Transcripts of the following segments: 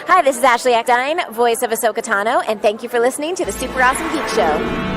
Hi, this is Ashley Actine, voice of Ahsoka Tano, and thank you for listening to the Super Awesome Geek Show.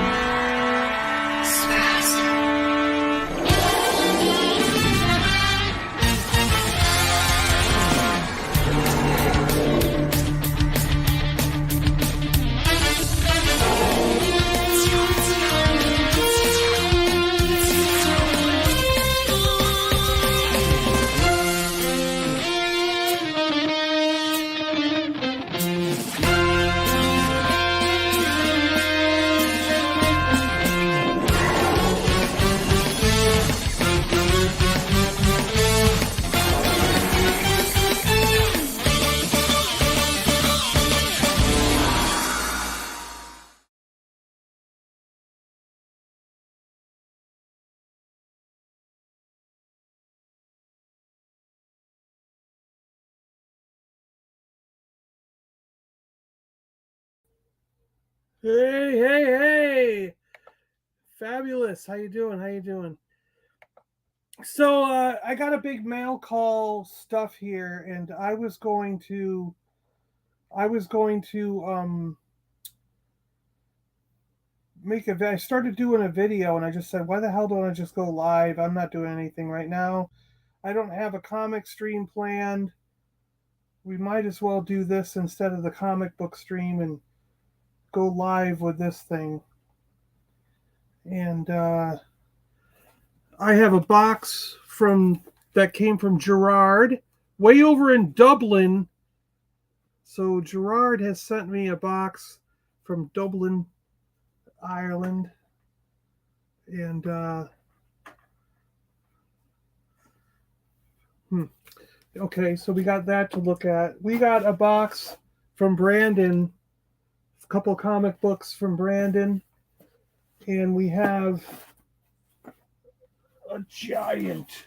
Hey. Fabulous. How you doing? So I got a big mail call stuff here, and I was going to I started doing a video, and I just said, why the hell don't I just go live? I'm not doing anything right now. I don't have a comic stream planned. We might as well do this instead of the comic book stream and go live with this thing. And I have a box that came from Gerard, way over in Dublin. So Gerard has sent me a box from Dublin, Ireland, and okay, so we got that to look at. We got a box from Brandon, a couple comic books from Brandon, and we have a giant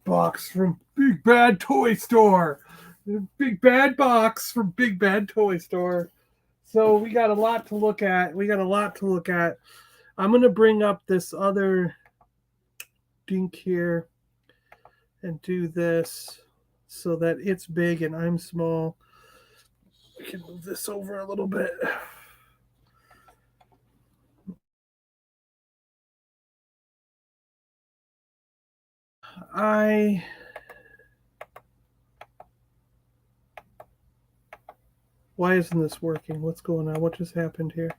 box from Big Bad Toy Store. Big Bad box from Big Bad Toy Store. So we got a lot to look at. I'm going to bring up this other dink here and do this so that it's big and I'm small. We can move this over a little bit. Why isn't this working? What's going on? What just happened here?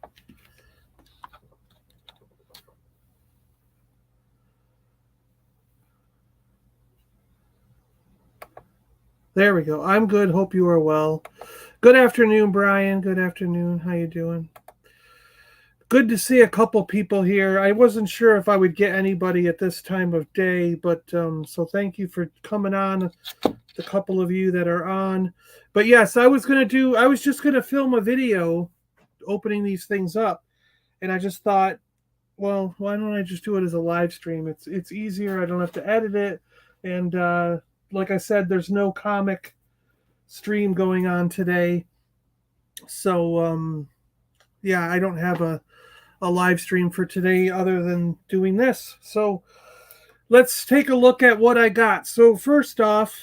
There we go. I'm good. Hope you are well. Good afternoon, Brian. Good afternoon. How you doing? Good to see a couple people here. I wasn't sure if I would get anybody at this time of day, but so thank you for coming on, the couple of you that are on. But yes, I was just going to film a video opening these things up. And I just thought, well, why don't I just do it as a live stream? It's easier. I don't have to edit it. And like I said, there's no comic stream going on today. So, yeah, I don't have a live stream for today other than doing this. So let's take a look at what I got. So first off,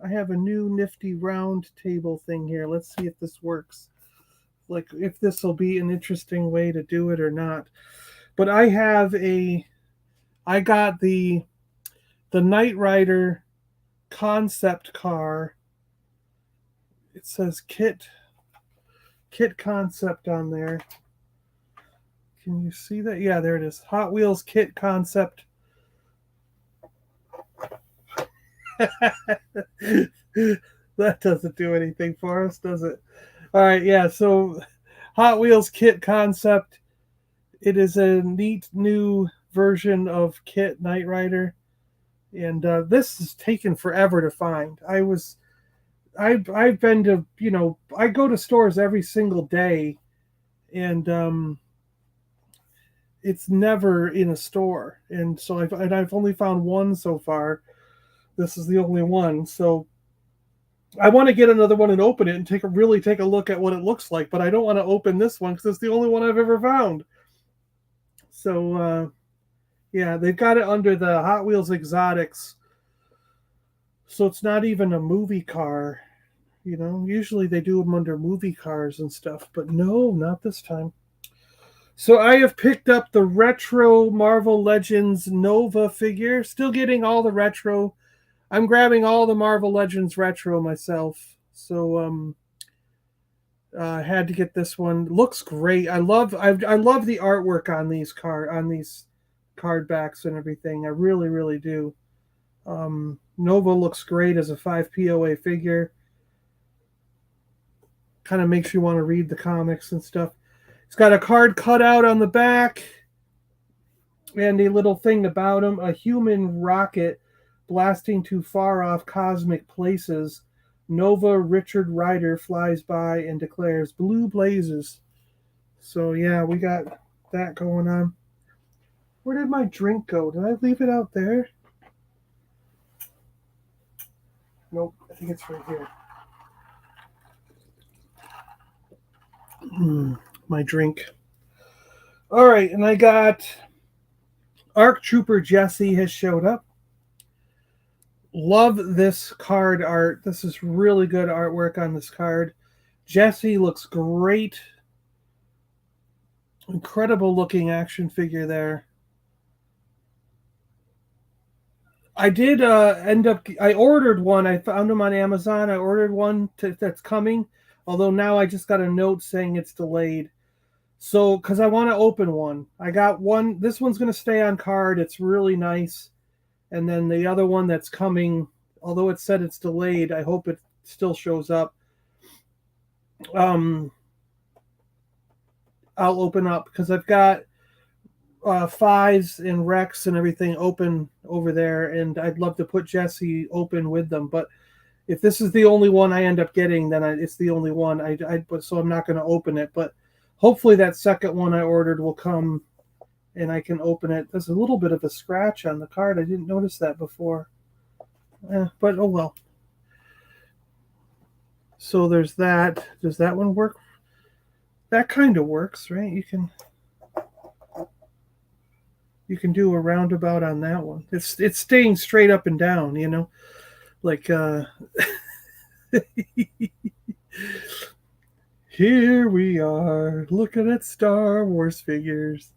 I have a new nifty round table thing here. Let's see if this works. Like if this will be an interesting way to do it or not. But I got the Knight Rider concept car. It says kit concept on there. Can you see that? Yeah, there it is. Hot Wheels kit concept. That doesn't do anything for us, does it? All right, yeah, so Hot Wheels kit concept. It is a neat new version of Kit Knight Rider. And this has taken forever to find. I've been to, I go to stores every single day, and it's never in a store. And so I've only found one so far. This is the only one. So I want to get another one and open it and take a look at what it looks like. But I don't want to open this one because it's the only one I've ever found. So yeah, they've got it under the Hot Wheels Exotics. So it's not even a movie car. You know, usually they do them under movie cars and stuff, but no, not this time. So I have picked up the retro Marvel Legends Nova figure. Still getting all the retro. I'm grabbing all the Marvel Legends retro myself. So had to get this one. Looks great. I love the artwork on these card backs and everything. I really, really do. Nova looks great as a 5 POA figure. Kind of makes you want to read the comics and stuff. It's got a card cutout on the back and a little thing about him. A human rocket blasting to far off cosmic places. Nova Richard Rider flies by and declares blue blazes. So yeah, we got that going on. Where did my drink go? Did I leave it out there? Nope, I think it's right here. My drink. All right, and I got ARC Trooper Jesse has showed up. Love this card art. This is really good artwork on this card. Jesse looks great. Incredible looking action figure there. I did I ordered one. I found them on Amazon. I ordered one that's coming. Although now I just got a note saying it's delayed. So, because I want to open one. I got one. This one's going to stay on card. It's really nice. And then the other one that's coming, although it said it's delayed, I hope it still shows up. I'll open up because I've got Fives and Rex and everything open over there. And I'd love to put Jesse open with them. But if this is the only one I end up getting, then it's the only one. So I'm not going to open it. But hopefully that second one I ordered will come and I can open it. There's a little bit of a scratch on the card. I didn't notice that before. But oh well. So there's that. Does that one work? That kind of works, right? You can do a roundabout on that one. It's staying straight up and down, you know? Like here we are looking at Star Wars figures.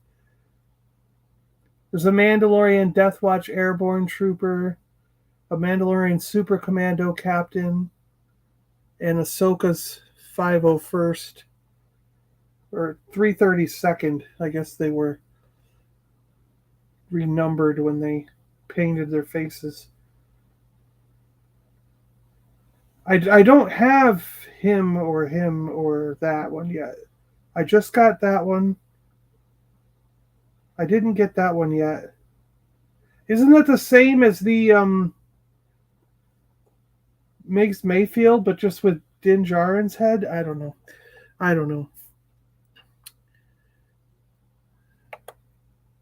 There's a Mandalorian Death Watch Airborne Trooper, a Mandalorian Super Commando Captain, and Ahsoka's 501st or 332nd. I guess they were renumbered when they painted their faces. I don't have him or that one yet. I just got that one. I didn't get that one yet. Isn't that the same as the Migs Mayfield, but just with Din Djarin's head? I don't know.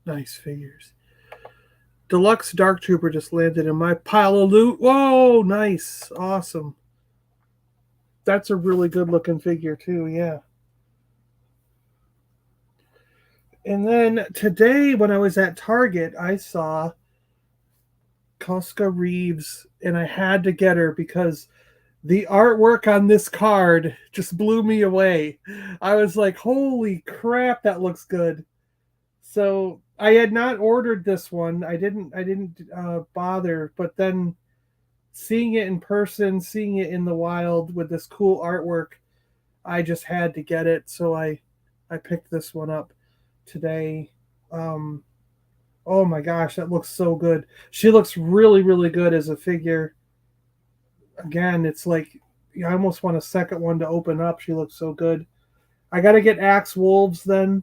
Nice figures. Deluxe Dark Trooper just landed in my pile of loot. Whoa, nice. Awesome. That's a really good looking figure too, yeah. And then today when I was at Target, I saw Koska Reeves and I had to get her because the artwork on this card just blew me away. I was like, holy crap, that looks good. So I had not ordered this one. I didn't bother, but then seeing it in person, seeing it in the wild with this cool artwork, I just had to get it. So I picked this one up today. Oh my gosh, that looks so good. She looks really, really good as a figure. Again, it's like I almost want a second one to open up. She looks so good. I got to get Axe Wolves then.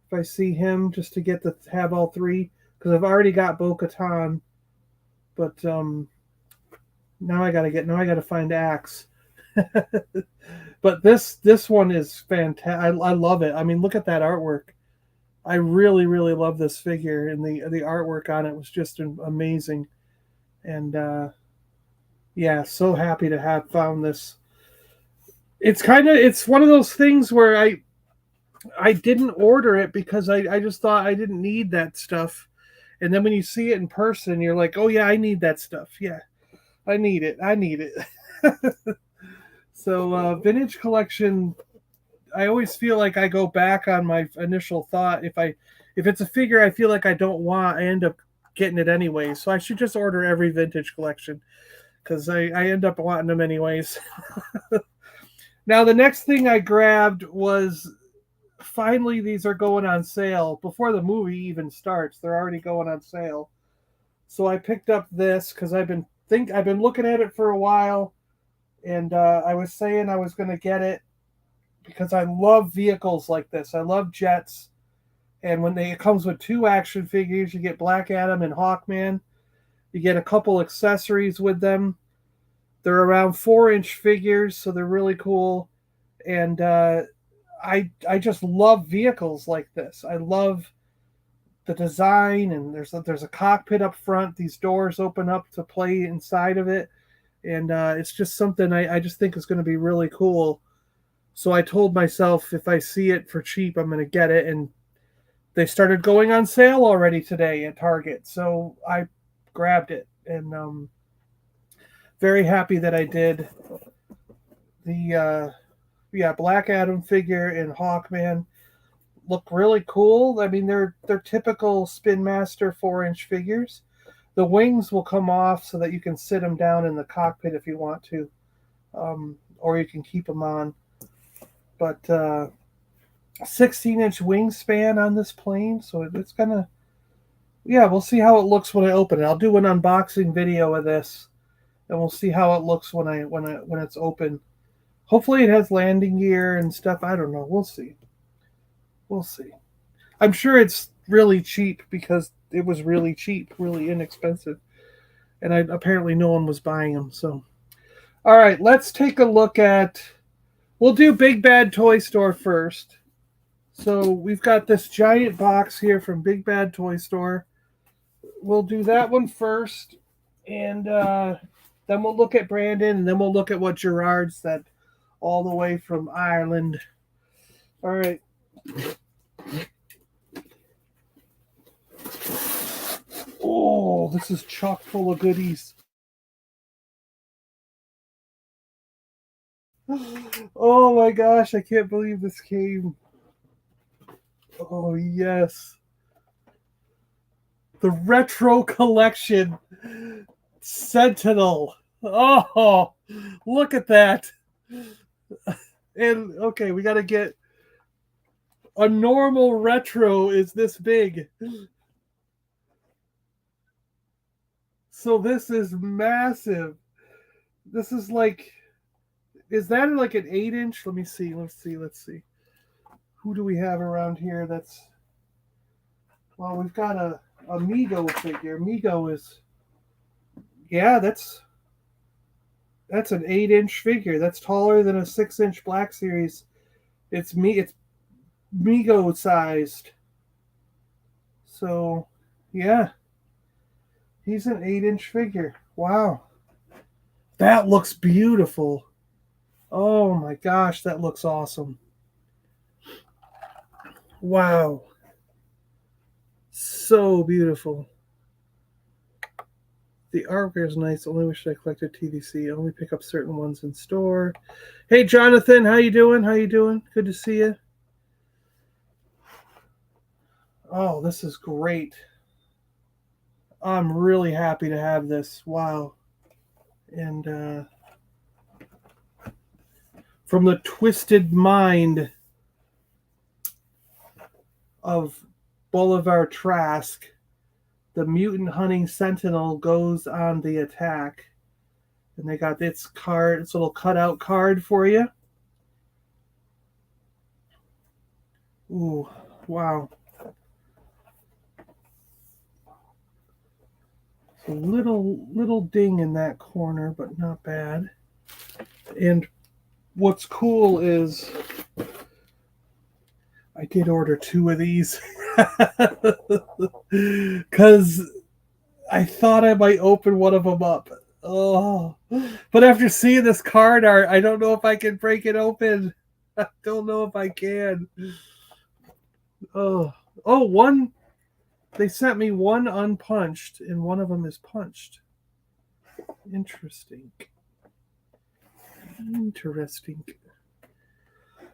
If I see him, just to get have all three, because I've already got Bo-Katan. But now I got to find Axe. But this one is fantastic. I love it. I mean, look at that artwork. I really, really love this figure, and the artwork on it was just amazing. And yeah, so happy to have found this. It's one of those things where I didn't order it because I just thought I didn't need that stuff. And then when you see it in person, you're like, oh yeah, I need that stuff. Yeah, I need it. So vintage collection, I always feel like I go back on my initial thought. If it's a figure I feel like I don't want, I end up getting it anyway. So I should just order every vintage collection because I end up wanting them anyways. Now the next thing I grabbed was, finally these are going on sale before the movie even starts. They're already going on sale. So I picked up this because I've been looking at it for a while, and I was saying I was going to get it because I love vehicles like this. I love jets, and it comes with 2 action figures. You get Black Adam and Hawkman. You get a couple accessories with them. They're around 4-inch figures, so they're really cool. And I just love vehicles like this. I love the design, and there's a cockpit up front. These doors open up to play inside of it, and it's just something I just think is going to be really cool. So I told myself if I see it for cheap, I'm going to get it. And they started going on sale already today at Target, so I grabbed it, and very happy that I did. The Black Adam figure and Hawkman look really cool. I mean, they're typical Spin Master 4-inch figures. The wings will come off so that you can sit them down in the cockpit if you want to, or you can keep them on. But 16-inch wingspan on this plane, so it's gonna. Yeah, we'll see how it looks when I open it. I'll do an unboxing video of this, and we'll see how it looks when it's open. Hopefully, it has landing gear and stuff. I don't know. We'll see. We'll see. I'm sure it's really cheap because it was really cheap, really inexpensive, and apparently no one was buying them. So, all right, let's take a look at. We'll do Big Bad Toy Store first. So we've got this giant box here from Big Bad Toy Store. We'll do that one first, and then we'll look at Brandon, and then we'll look at what Gerard said all the way from Ireland. All right. Oh, this is chock full of goodies. Oh my gosh, I can't believe this came. Oh, yes. The Retro Collection Sentinel. Oh, look at that. And, okay, we got to get... A normal retro is this big. So this is massive. This is like... Is that like an 8-inch? Let me see. Let's see. Who do we have around here that's... Well, we've got a Amigo figure. Amigo is... Yeah, that's an 8-inch figure. That's taller than a 6-inch Black Series. It's Amigo sized. So, yeah. He's an 8-inch figure. Wow. That looks beautiful. Oh my gosh, that looks awesome. Wow. So beautiful. The artwork is nice. Only wish I collected TVC. Only pick up certain ones in store. Hey, Jonathan, how you doing? Good to see you. Oh, this is great. I'm really happy to have this. Wow. And from the twisted mind of Bolivar Trask, the mutant hunting sentinel goes on the attack. And they got its little cutout card for you. Ooh, wow. A little ding in that corner, but not bad. And what's cool is I did order 2 of these because I thought I might open one of them up. Oh, but after seeing this card art, I don't know if I can break it open. I don't know if I can. Oh, one. They sent me one unpunched, and one of them is punched. Interesting. Interesting.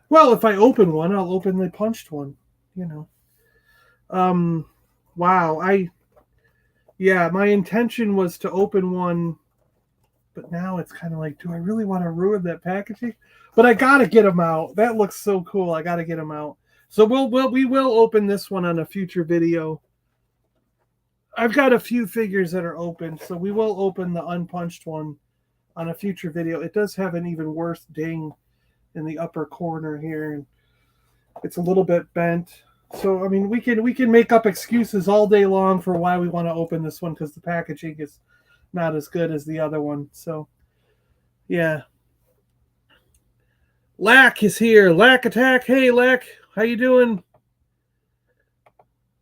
Well, if I open one, I'll open the punched one. You know. Wow. My intention was to open one, but now it's kind of like, do I really want to ruin that packaging? But I gotta get them out. That looks so cool. I gotta get them out. So we will open this one on a future video. I've got a few figures that are open, so we will open the unpunched one on a future video. It does have an even worse ding in the upper corner here, and it's a little bit bent. So I mean, we can make up excuses all day long for why we want to open this one, because the packaging is not as good as the other one. So yeah. Lack is here. Lack attack. Hey Lack, how you doing?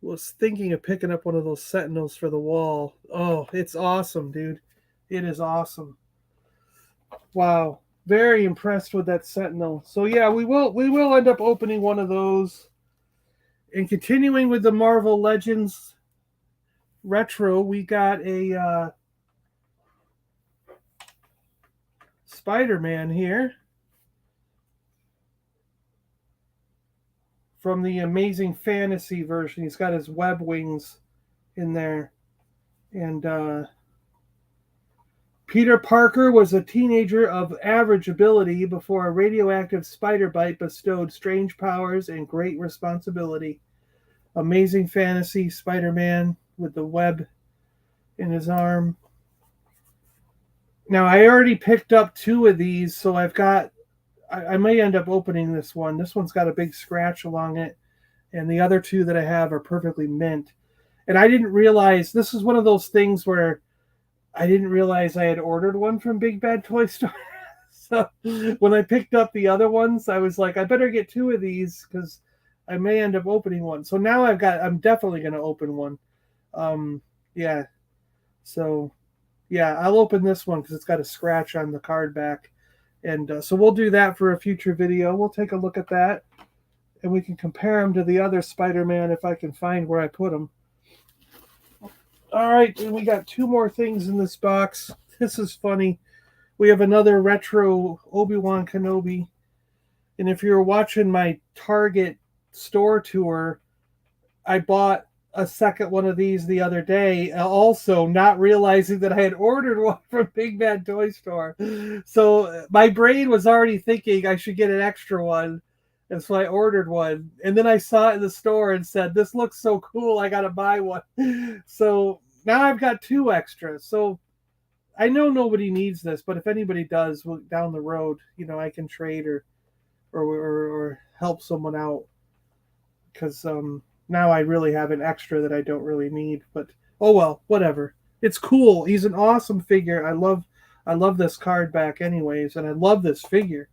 Was thinking of picking up one of those Sentinels for the wall. Oh, it's awesome, dude. It is awesome. Wow. Very impressed with that Sentinel. So yeah, we will end up opening one of those. And continuing with the Marvel Legends retro, we got a Spider-Man here from the Amazing Fantasy version. He's got his web wings in there. And Peter Parker was a teenager of average ability before a radioactive spider bite bestowed strange powers and great responsibility. Amazing Fantasy Spider-Man with the web in his arm. Now, I already picked up 2 of these, so I may end up opening this one. This one's got a big scratch along it, and the other 2 that I have are perfectly mint. And I didn't realize, this is one of those things where I didn't realize I had ordered one from Big Bad Toy Store. So when I picked up the other ones, I was like, I better get 2 of these because I may end up opening one. So now I'm definitely going to open one. Yeah. So yeah, I'll open this one because it's got a scratch on the card back. And so we'll do that for a future video. We'll take a look at that, and we can compare them to the other Spider-Man if I can find where I put them. All right, and we got 2 more things in this box. This is funny. We have another retro Obi-Wan Kenobi. And if you're watching my Target store tour, I bought a second one of these the other day, also not realizing that I had ordered one from Big Bad Toy Store. So my brain was already thinking I should get an extra one, and so I ordered one. And then I saw it in the store and said, this looks so cool, I gotta buy one. So now I've got 2 extras. So I know nobody needs this, but if anybody does down the road, I can trade or help someone out, because now I really have an extra that I don't really need. But oh well, whatever. It's cool. He's an awesome figure. I love this card back anyways, and I love this figure.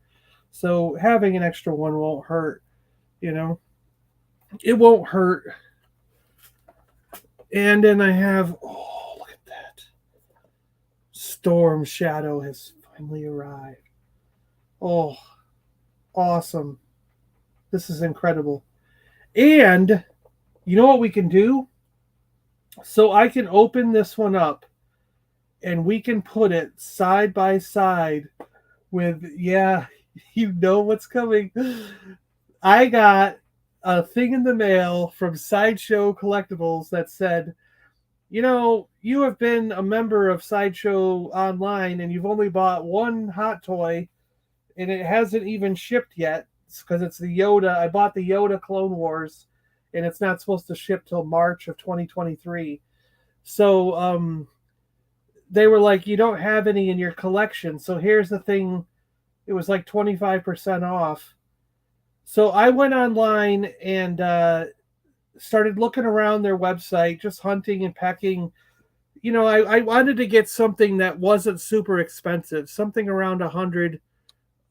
So having an extra one won't hurt, It won't hurt. And then I have, oh, look at that. Storm Shadow has finally arrived. Oh, awesome. This is incredible. And you know what we can do? So I can open this one up, and we can put it side by side with, yeah, you know what's coming. I got a thing in the mail from Sideshow Collectibles that said, you have been a member of Sideshow Online and you've only bought 1 hot toy, and it hasn't even shipped yet because it's the Yoda. I bought the Yoda Clone Wars, and it's not supposed to ship till March of 2023. So they were like, you don't have any in your collection. So here's the thing. It was like 25% off. So I went online and started looking around their website, just hunting and pecking. I wanted to get something that wasn't super expensive, something around $100,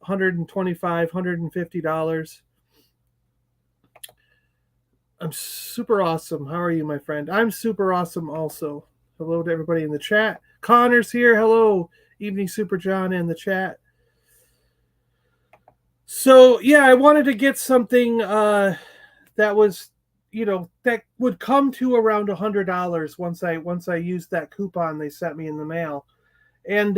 $125, $150. I'm super awesome. How are you, my friend? I'm super awesome also. Hello to everybody in the chat. Connor's here. Hello. Evening Super John in the chat. So, yeah, I wanted to get something that was, that would come to around $100 once I used that coupon they sent me in the mail. And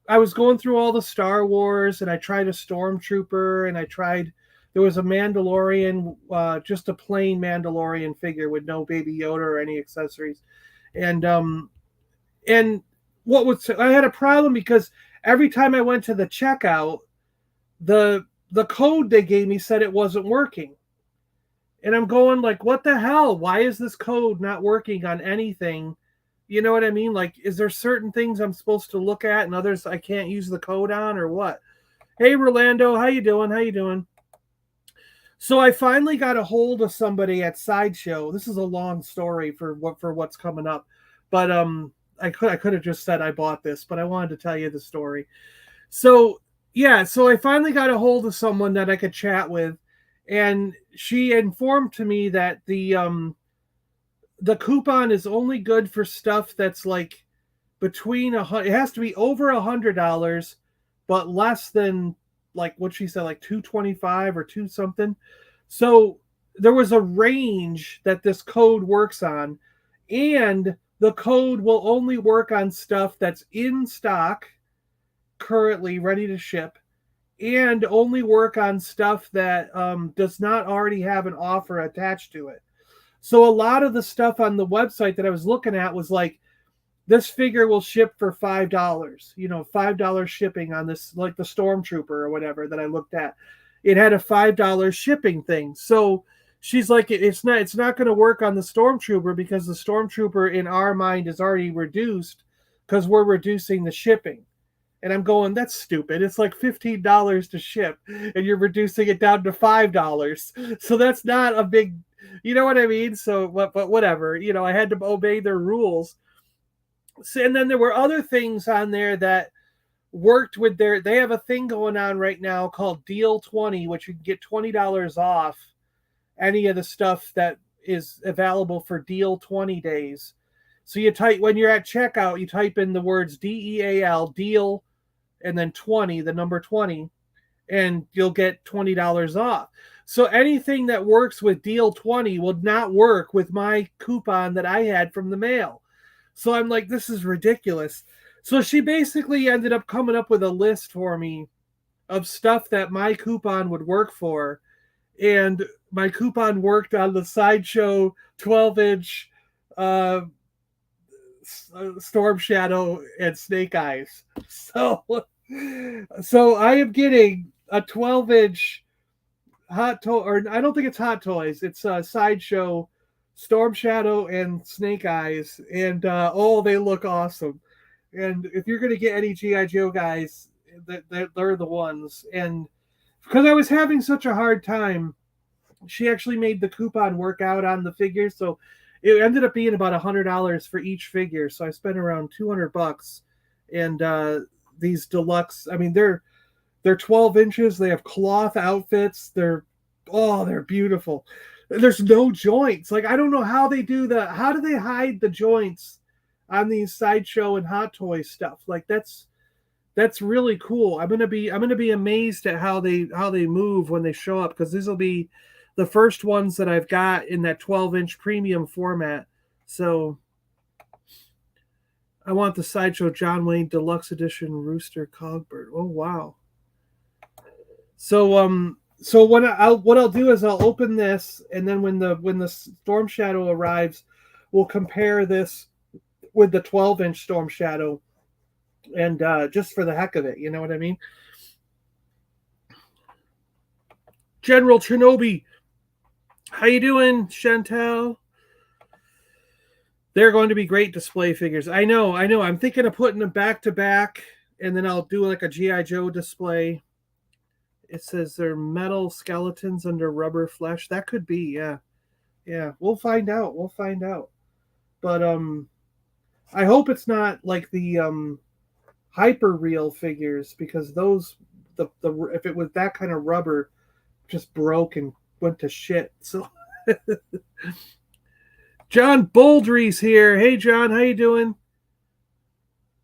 I was going through all the Star Wars, and I tried a Stormtrooper, and there was a Mandalorian, just a plain Mandalorian figure with no Baby Yoda or any accessories, and and I had a problem because every time I went to the checkout, the code they gave me said it wasn't working. And I'm going like, what the hell? Why is this code not working on anything? You know what I mean? Like, is there certain things I'm supposed to look at and others I can't use the code on, or what? Hey, Rolando, how you doing? How you doing? So I finally got a hold of somebody at Sideshow. This is a long story for what's coming up, but I could have just said I bought this, but I wanted to tell you the story. So yeah, so I finally got a hold of someone that I could chat with, and she informed to me that the coupon is only good for stuff that's like it has to be over $100, but less than, like what she said, like 225 or two something. So there was a range that this code works on, and the code will only work on stuff that's in stock, currently ready to ship, and only work on stuff that does not already have an offer attached to it. So a lot of the stuff on the website that I was looking at was like, this figure will ship for $5, $5 shipping on this, like the Stormtrooper or whatever that I looked at. It had a $5 shipping thing. So she's like, it's not going to work on the Stormtrooper because the Stormtrooper in our mind is already reduced because we're reducing the shipping. And I'm going, that's stupid. It's like $15 to ship, and you're reducing it down to $5. So that's not a big, you know what I mean? So, but whatever. I had to obey their rules. So, and then there were other things on there that worked with they have a thing going on right now called Deal 20, which you can get $20 off any of the stuff that is available for Deal 20 days. So when you're at checkout, you type in the words DEAL, deal, and then 20, the number 20, and you'll get $20 off. So anything that works with Deal 20 will not work with my coupon that I had from the mail. So I'm like, this is ridiculous. So she basically ended up coming up with a list for me of stuff that my coupon would work for. And my coupon worked on the Sideshow 12-inch Storm Shadow and Snake Eyes. So I am getting a 12-inch Hot Toy, or I don't think it's Hot Toys. It's a Sideshow Storm Shadow and Snake Eyes, and they look awesome. And if you're gonna get any GI Joe guys, they're the ones. And because I was having such a hard time, she actually made the coupon work out on the figure, so it ended up being about $100 for each figure. So I spent around $200, and these deluxe. I mean, they're 12 inches. They have cloth outfits. They're beautiful. There's no joints. Like, I don't know how they do how do they hide the joints on these Sideshow and Hot Toys stuff? Like, that's really cool. I'm gonna be amazed at how they move when they show up, because these will be the first ones that I've got in that 12-inch premium format. So I want the Sideshow John Wayne Deluxe Edition Rooster Cogbird. Oh wow. So what I'll do is I'll open this, and then when the Storm Shadow arrives, we'll compare this with the 12-inch Storm Shadow, and just for the heck of it, you know what I mean? General Kenobi, how you doing, Chantel? They're going to be great display figures. I know. I'm thinking of putting them back to back, and then I'll do like a G.I. Joe display. It says they're metal skeletons under rubber flesh. That could be, yeah. Yeah, we'll find out. But I hope it's not like the hyper real figures, because those if it was that kind of rubber, just broke and went to shit. So John Boldry's here. Hey John, how you doing?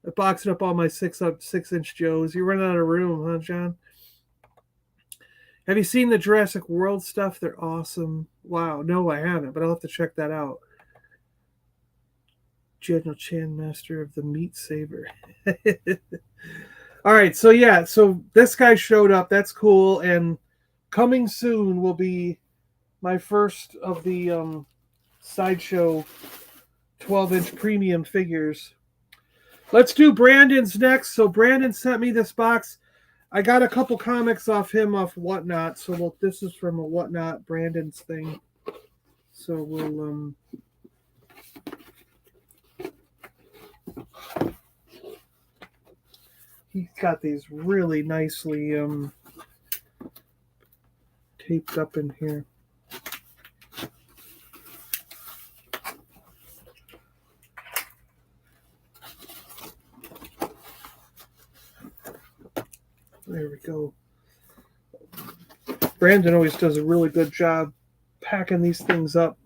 I'm boxing up all my 6-inch Joes. You run out of room, huh, John? Have you seen the Jurassic World stuff? They're awesome. Wow. No, I haven't, but I'll have to check that out. General Chan, master of the meat saber. All right, so yeah, so this guy showed up. That's cool, and coming soon will be my first of the Sideshow 12-inch premium figures. Let's do Brandon's next. So Brandon sent me this box. I got a couple comics off him off Whatnot. So this is from a Whatnot Brandon's thing. So we'll he's got these really nicely taped up in here. There we go. Brandon always does a really good job packing these things up.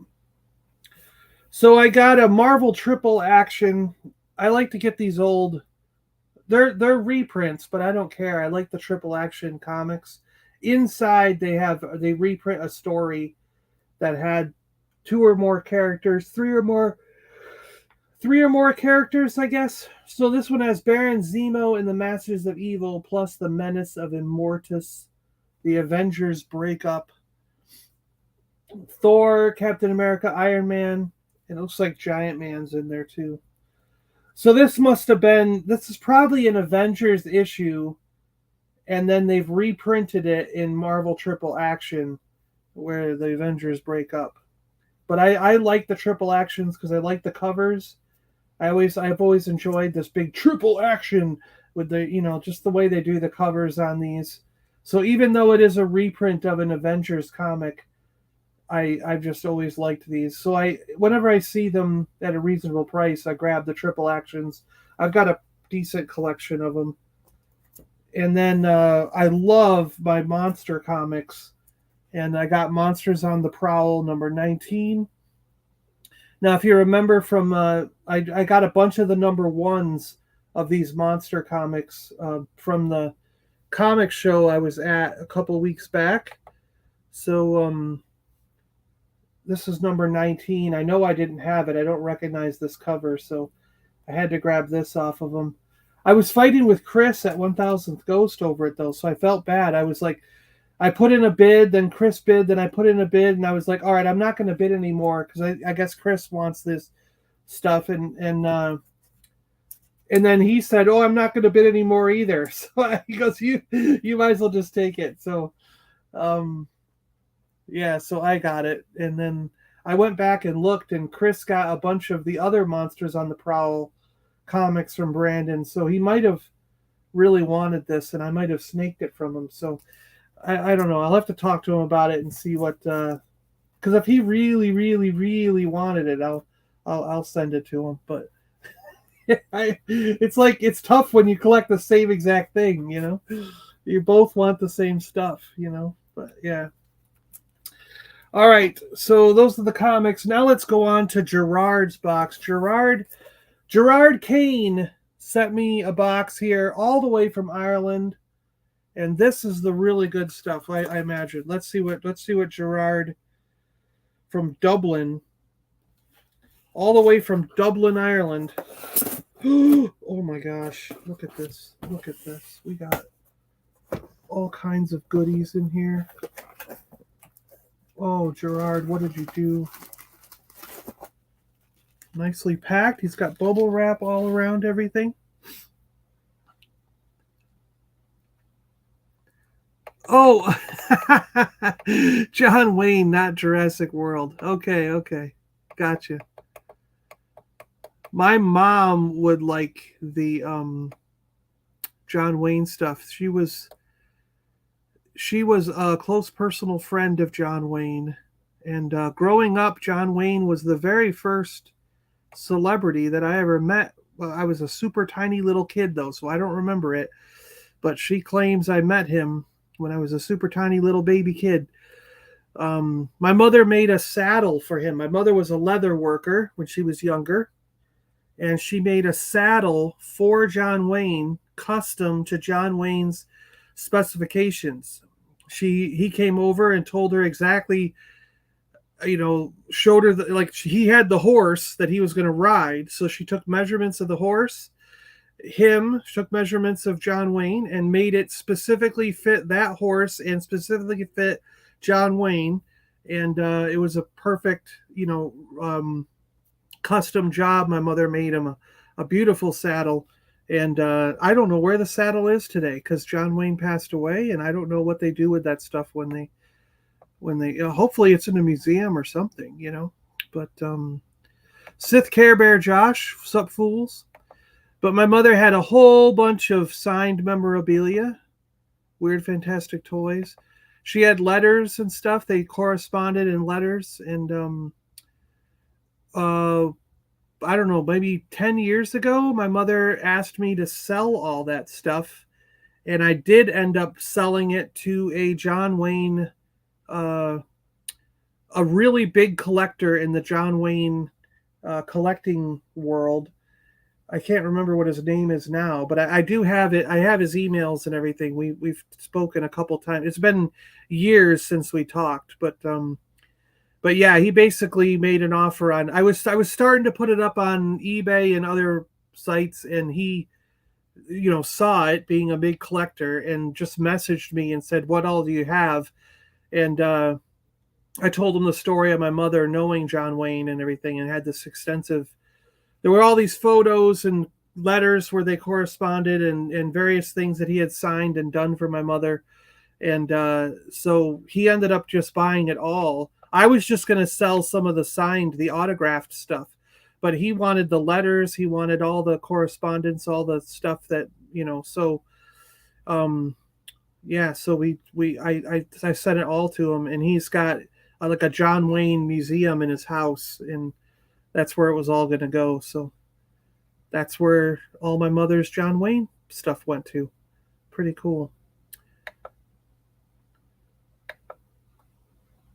So I got a Marvel Triple Action. I like to get these old. They're reprints, but I don't care. I like the Triple Action comics. Inside they reprint a story that had 2 or more characters, 3 or more characters, I guess. So this one has Baron Zemo and the Masters of Evil, plus the Menace of Immortus, the Avengers breakup, Thor, Captain America, Iron Man. It looks like Giant Man's in there too. So this is probably an Avengers issue, and then they've reprinted it in Marvel Triple Action, where the Avengers break up. But I like the Triple Actions because I like the covers. I've always enjoyed this big Triple Action with the, just the way they do the covers on these. So even though it is a reprint of an Avengers comic, I've just always liked these. So whenever I see them at a reasonable price, I grab the Triple Actions. I've got a decent collection of them. And then I love my monster comics. And I got Monsters on the Prowl number 19. Now, if you remember from, I got a bunch of the number 1s of these monster comics from the comic show I was at a couple weeks back. So this is number 19. I know I didn't have it. I don't recognize this cover, so I had to grab this off of them. I was fighting with Chris at 1000th Ghost over it, though, so I felt bad. I was like, I put in a bid, then Chris bid, then I put in a bid, and I was like, all right, I'm not going to bid anymore because I guess Chris wants this stuff. And then he said, oh, I'm not going to bid anymore either. So he goes, you might as well just take it. So, yeah, so I got it. And then I went back and looked, and Chris got a bunch of the other Monsters on the Prowl comics from Brandon. So he might have really wanted this, and I might have snaked it from him. So I don't know. I'll have to talk to him about it and see what. Because if he really, really, really wanted it, I'll send it to him. But it's tough when you collect the same exact thing. You both want the same stuff. But yeah. All right. So those are the comics. Now let's go on to Gerard's box. Gerard Kane sent me a box here all the way from Ireland. And this is the really good stuff, I imagine. Let's see what Gerard from Dublin, all the way from Dublin, Ireland. Oh my gosh! Look at this! Look at this! We got all kinds of goodies in here. Oh, Gerard, what did you do? Nicely packed. He's got bubble wrap all around everything. Oh, John Wayne, not Jurassic World. Okay. Gotcha. My mom would like the John Wayne stuff. She was a close personal friend of John Wayne. And growing up, John Wayne was the very first celebrity that I ever met. Well, I was a super tiny little kid, though, so I don't remember it. But she claims I met him when I was a super tiny little baby kid. My mother made a saddle for him. My mother was a leather worker when she was younger, and she made a saddle for John Wayne, custom to John Wayne's specifications. He came over and told her exactly, showed her he had the horse that he was going to ride. So she took measurements of the horse, took measurements of John Wayne and made it specifically fit that horse and specifically fit John Wayne. And it was a perfect, custom job. My mother made him a beautiful saddle. And I don't know where the saddle is today because John Wayne passed away, and I don't know what they do with that stuff when they hopefully it's in a museum or something, But Sith Care Bear Josh, sup fools? But my mother had a whole bunch of signed memorabilia, weird, fantastic toys. She had letters and stuff. They corresponded in letters, and I don't know, maybe 10 years ago, my mother asked me to sell all that stuff. And I did end up selling it to a John Wayne, a really big collector in the John Wayne collecting world. I can't remember what his name is now, but I do have it. I have his emails and everything. We've spoken a couple times. It's been years since we talked, but yeah, he basically made an offer on. I was starting to put it up on eBay and other sites, and he, saw it, being a big collector, and just messaged me and said, "What all do you have?" And I told him the story of my mother knowing John Wayne and everything, and had this extensive. There were all these photos and letters where they corresponded, and various things that he had signed and done for my mother. And so he ended up just buying it all. I was just going to sell some of the autographed stuff, but he wanted the letters. He wanted all the correspondence, all the stuff that, so, yeah, so I sent it all to him, and he's got like a John Wayne museum in his house, and that's where it was all going to go. So that's where all my mother's John Wayne stuff went to. Pretty cool.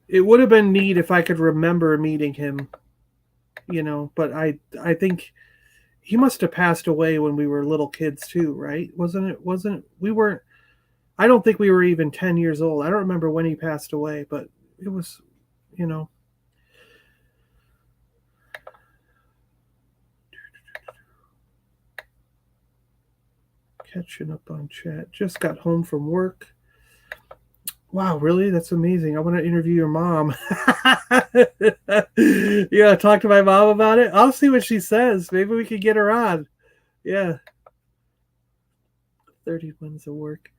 It would have been neat if I could remember meeting him, but I think he must have passed away when we were little kids too, right? I don't think we were even 10 years old. I don't remember when he passed away, but it was, catching up on chat. Just got home from work. Wow, really? That's amazing. I want to interview your mom. Yeah, talk to my mom about it. I'll see what she says. Maybe we could get her on. Yeah. 30 months of work.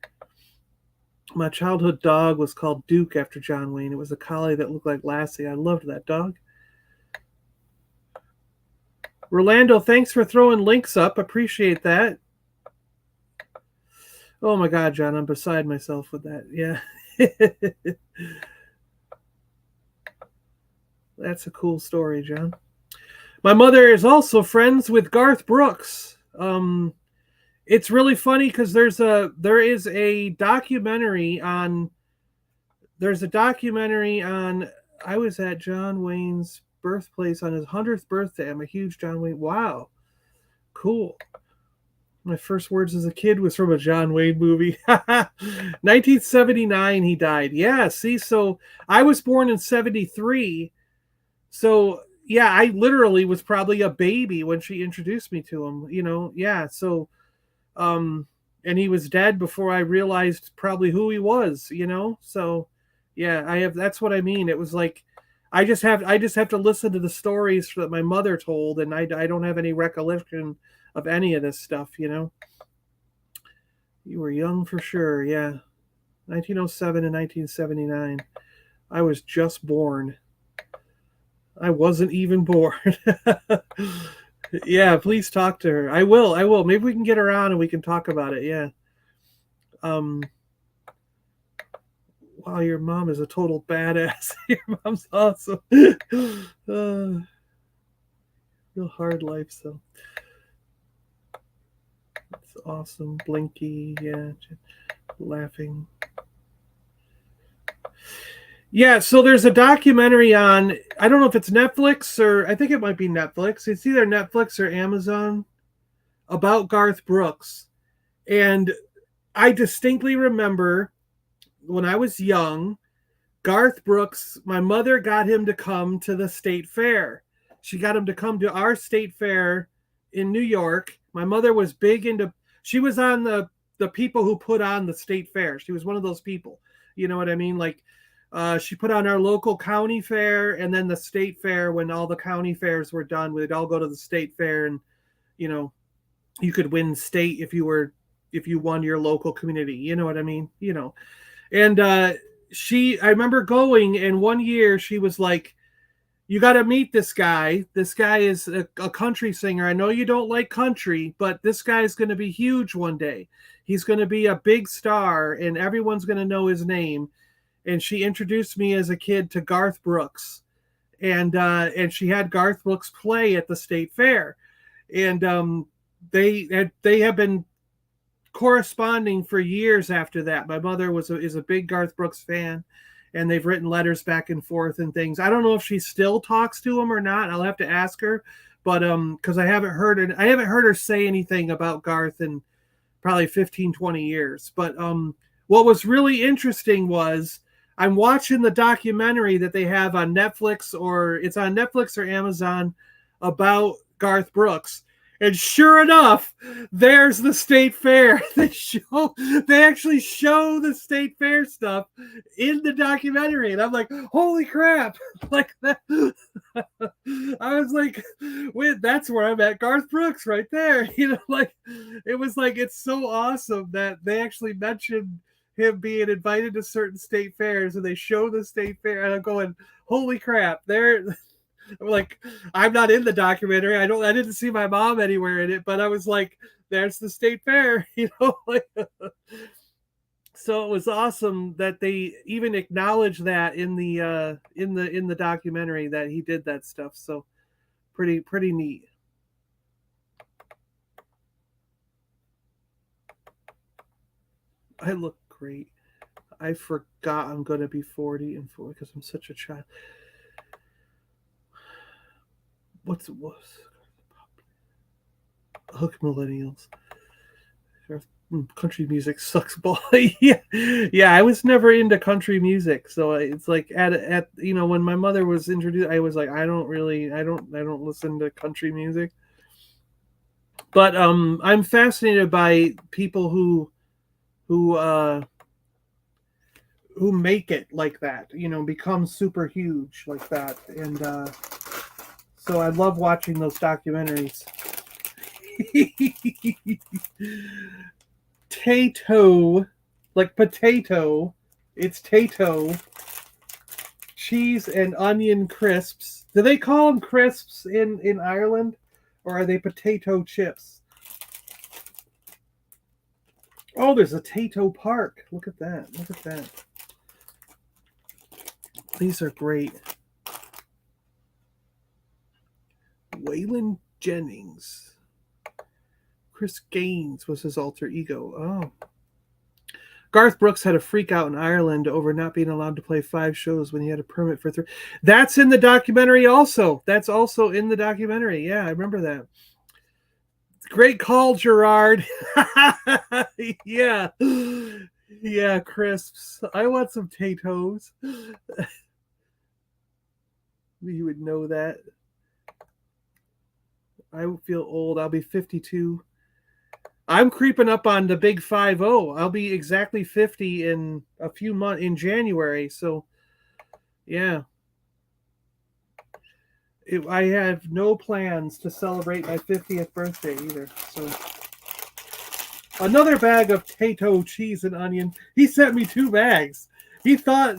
My childhood dog was called Duke after John Wayne. It was a collie that looked like Lassie. I loved that dog. Rolando, thanks for throwing links up. Appreciate that. Oh my God, John, I'm beside myself with that. Yeah. That's a cool story, John. My mother is also friends with Garth Brooks. It's really funny because there's a documentary on. I was at John Wayne's birthplace on his 100th birthday. I'm a huge John Wayne. Wow, cool. My first words as a kid was from a John Wayne movie. 1979 he died. Yeah, see, so I was born in 73. So, yeah, I literally was probably a baby when she introduced me to him, Yeah, so and he was dead before I realized probably who he was, So, yeah, that's what I mean. It was like I just have to listen to the stories that my mother told, and I don't have any recollection of any of this stuff, You were young for sure, yeah. 1907 and 1979. I was just born. I wasn't even born. Yeah, please talk to her. I will. Maybe we can get her on and we can talk about it, yeah. Wow, your mom is a total badass. Your mom's awesome. Real hard life, so. It's awesome. Blinky, yeah, laughing. Yeah, so there's a documentary on, I don't know if it's Netflix or I think it might be Netflix. It's either Netflix or Amazon, about Garth Brooks. And I distinctly remember when I was young, Garth Brooks, my mother got him to come to the state fair. She got him to come to our state fair in New York. My mother was big into. She was on the people who put on the state fair. She was one of those people. You know what I mean? Like, she put on our local county fair, and then the state fair. When all the county fairs were done, we'd all go to the state fair, and you know, you could win state if you won your local community. You know what I mean? You know, and I remember going, and one year she was like, you got to meet this guy. This guy is a country singer. I know you don't like country, but this guy's going to be huge one day. He's going to be a big star, and everyone's going to know his name. And she introduced me as a kid to Garth Brooks, and she had Garth Brooks play at the state fair, and they have been corresponding for years after that. My mother is a big Garth Brooks fan, and they've written letters back and forth and things. I don't know if she still talks to him or not. I'll have to ask her, but because I haven't heard her say anything about Garth in probably 15, 20 years. But what was really interesting was I'm watching the documentary that they have on Netflix, or it's on Netflix or Amazon, about Garth Brooks. And sure enough, there's the state fair. They actually show the state fair stuff in the documentary. And I'm like, holy crap. Like that. I was like, wait, that's where I'm at. Garth Brooks right there. You know, like it was like, it's so awesome that they actually mentioned him being invited to certain state fairs, and they show the state fair, and I'm going, holy crap, like, I'm not in the documentary. I didn't see my mom anywhere in it, but I was like, there's the state fair, you know, like, so it was awesome that they even acknowledged that in the documentary that he did that stuff. So pretty neat. I look great. I forgot I'm going to be 40 and 40 because I'm such a child. What's hook millennials? Country music sucks ball. yeah. I was never into country music, so it's like at you know, when my mother was introduced, I was like, I don't listen to country music. But I'm fascinated by people who make it like that, you know, become super huge like that, and so I love watching those documentaries. Tato, like potato. It's Tato. Cheese and onion crisps. Do they call them crisps in Ireland? Or are they potato chips? Oh, there's a Tato Park. Look at that. Look at that. These are great. Waylon Jennings. Chris Gaines was his alter ego. Oh. Garth Brooks had a freak out in Ireland over not being allowed to play 5 shows when he had a permit for 3. That's in the documentary also. That's also in the documentary. Yeah, I remember that. Great call, Gerard. Yeah. Yeah, crisps. I want some Tatoes. You would know that. I feel old. I'll be 52. I'm creeping up on the big 50. I'll be exactly 50 in a few months, in January. So, yeah. I have no plans to celebrate my 50th birthday either. So, another bag of Tato cheese and onion. He sent me 2 bags. He thought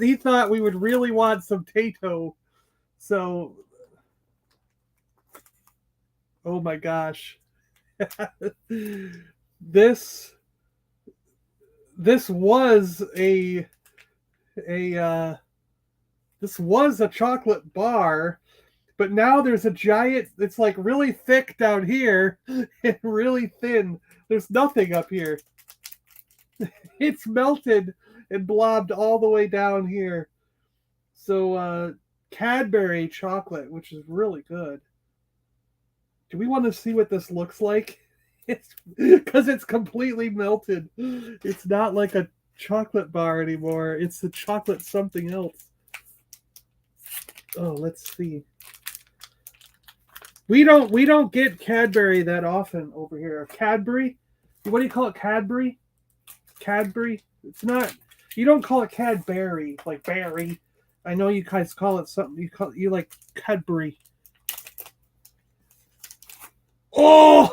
we would really want some Tato. So, oh my gosh. This was a chocolate bar, but now there's a giant, it's like really thick down here and really thin. There's nothing up here. It's melted and blobbed all the way down here. So Cadbury chocolate, which is really good. Do we want to see what this looks like? It's because it's completely melted. It's not like a chocolate bar anymore. It's the chocolate something else. Oh, let's see. We don't get Cadbury that often over here. Cadbury? What do you call it? Cadbury? Cadbury? It's not. You don't call it Cadbury like berry. I know you guys call it something. You like Cadbury. Oh!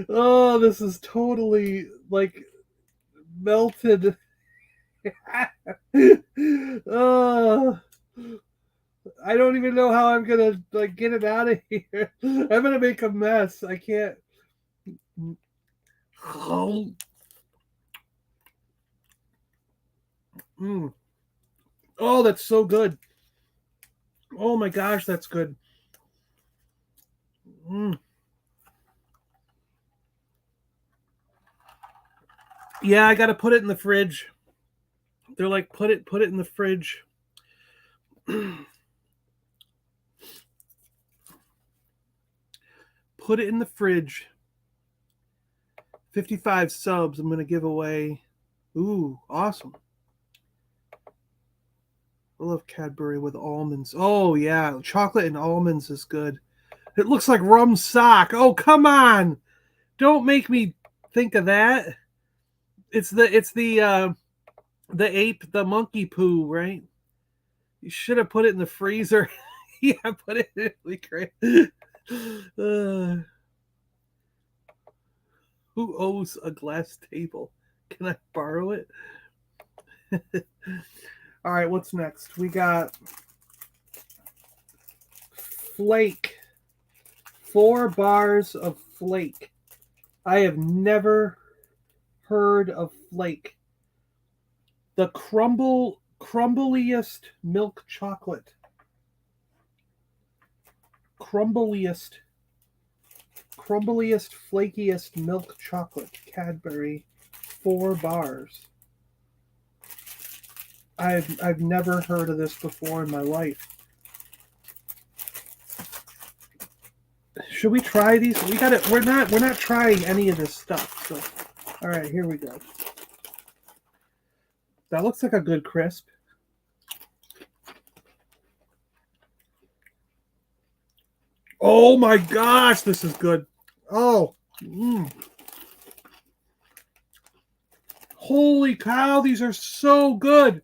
Oh, this is totally like melted. Oh, I don't even know how I'm gonna like get it out of here. I'm gonna make a mess. I can't. Oh. Mm. Oh, that's so good. Oh my gosh, that's good. Mm. Yeah, I gotta put it in the fridge. They're like, put it in the fridge. Put it in the fridge. 55 subs I'm gonna give away. Ooh, awesome. I love Cadbury with almonds. Oh yeah, chocolate and almonds is good. It looks like rum sock. Oh, come on. Don't make me think of that. It's the ape, the monkey poo, right? You should have put it in the freezer. Yeah, put it in the crate. Who owes a glass table? Can I borrow it? All right, what's next? We got Flake. 4 bars of Flake. I have never heard of Flake. The crumbliest milk chocolate. Crumbliest, flakiest milk chocolate. Cadbury. 4 bars. I've never heard of this before in my life. Should we try these? We're not trying any of this stuff. So, all right, here we go. That looks like a good crisp. Oh my gosh, this is good. Oh, holy cow, these are so good.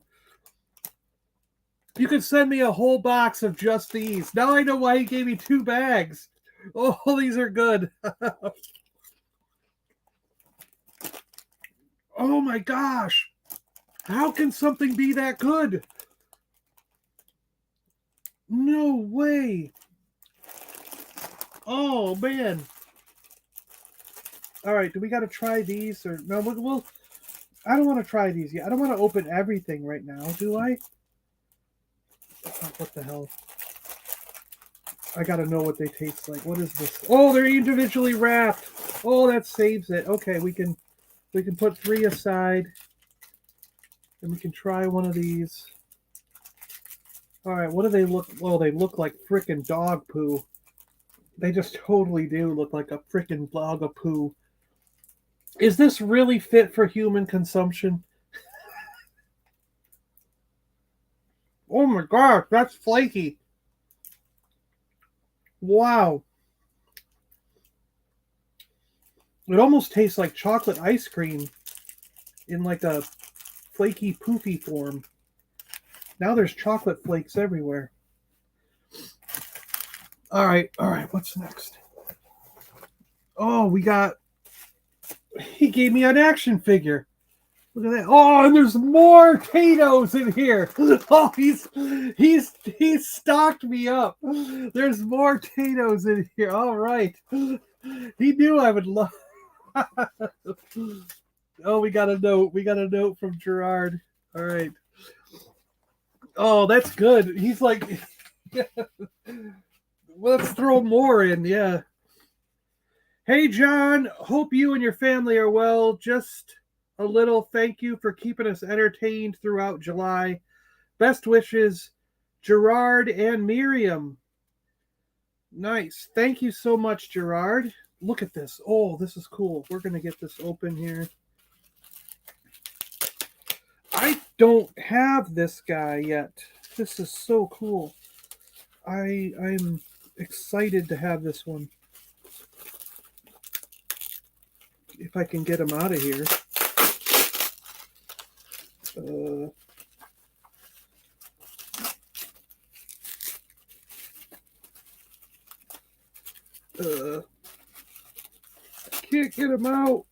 You could send me a whole box of just these. Now I know why he gave me 2 bags. Oh, these are good. Oh my gosh. How can something be that good? No way. Oh man. All right, do we got to try these or no? We'll. I don't want to try these yet. I don't want to open everything right now, do I? Oh, what the hell? I gotta know what they taste like. What is this? Oh, they're individually wrapped. Oh, that saves it. Okay, we can put 3 aside, and we can try one of these. All right, what do they look? Well, they look like frickin' dog poo. They just totally do look like a frickin' dog of poo. Is this really fit for human consumption? Oh my gosh, that's flaky. Wow. It almost tastes like chocolate ice cream in like a flaky, poofy form. Now there's chocolate flakes everywhere. All right, what's next? Oh, he gave me an action figure. Look at that. Oh, and there's more Tato's in here. Oh, he's stocked me up. There's more Tato's in here. All right. He knew I would love. Oh, we got a note. We got a note from Gerard. All right. Oh, that's good. He's like, let's throw more in. Yeah. Hey, John. Hope you and your family are well. Just a little thank you for keeping us entertained throughout July. Best wishes, Gerard and Miriam. Nice. Thank you so much, Gerard. Look at this. Oh, this is cool. We're going to get this open here. I don't have this guy yet. This is so cool. I'm excited to have this one. If I can get him out of here. I can't get him out.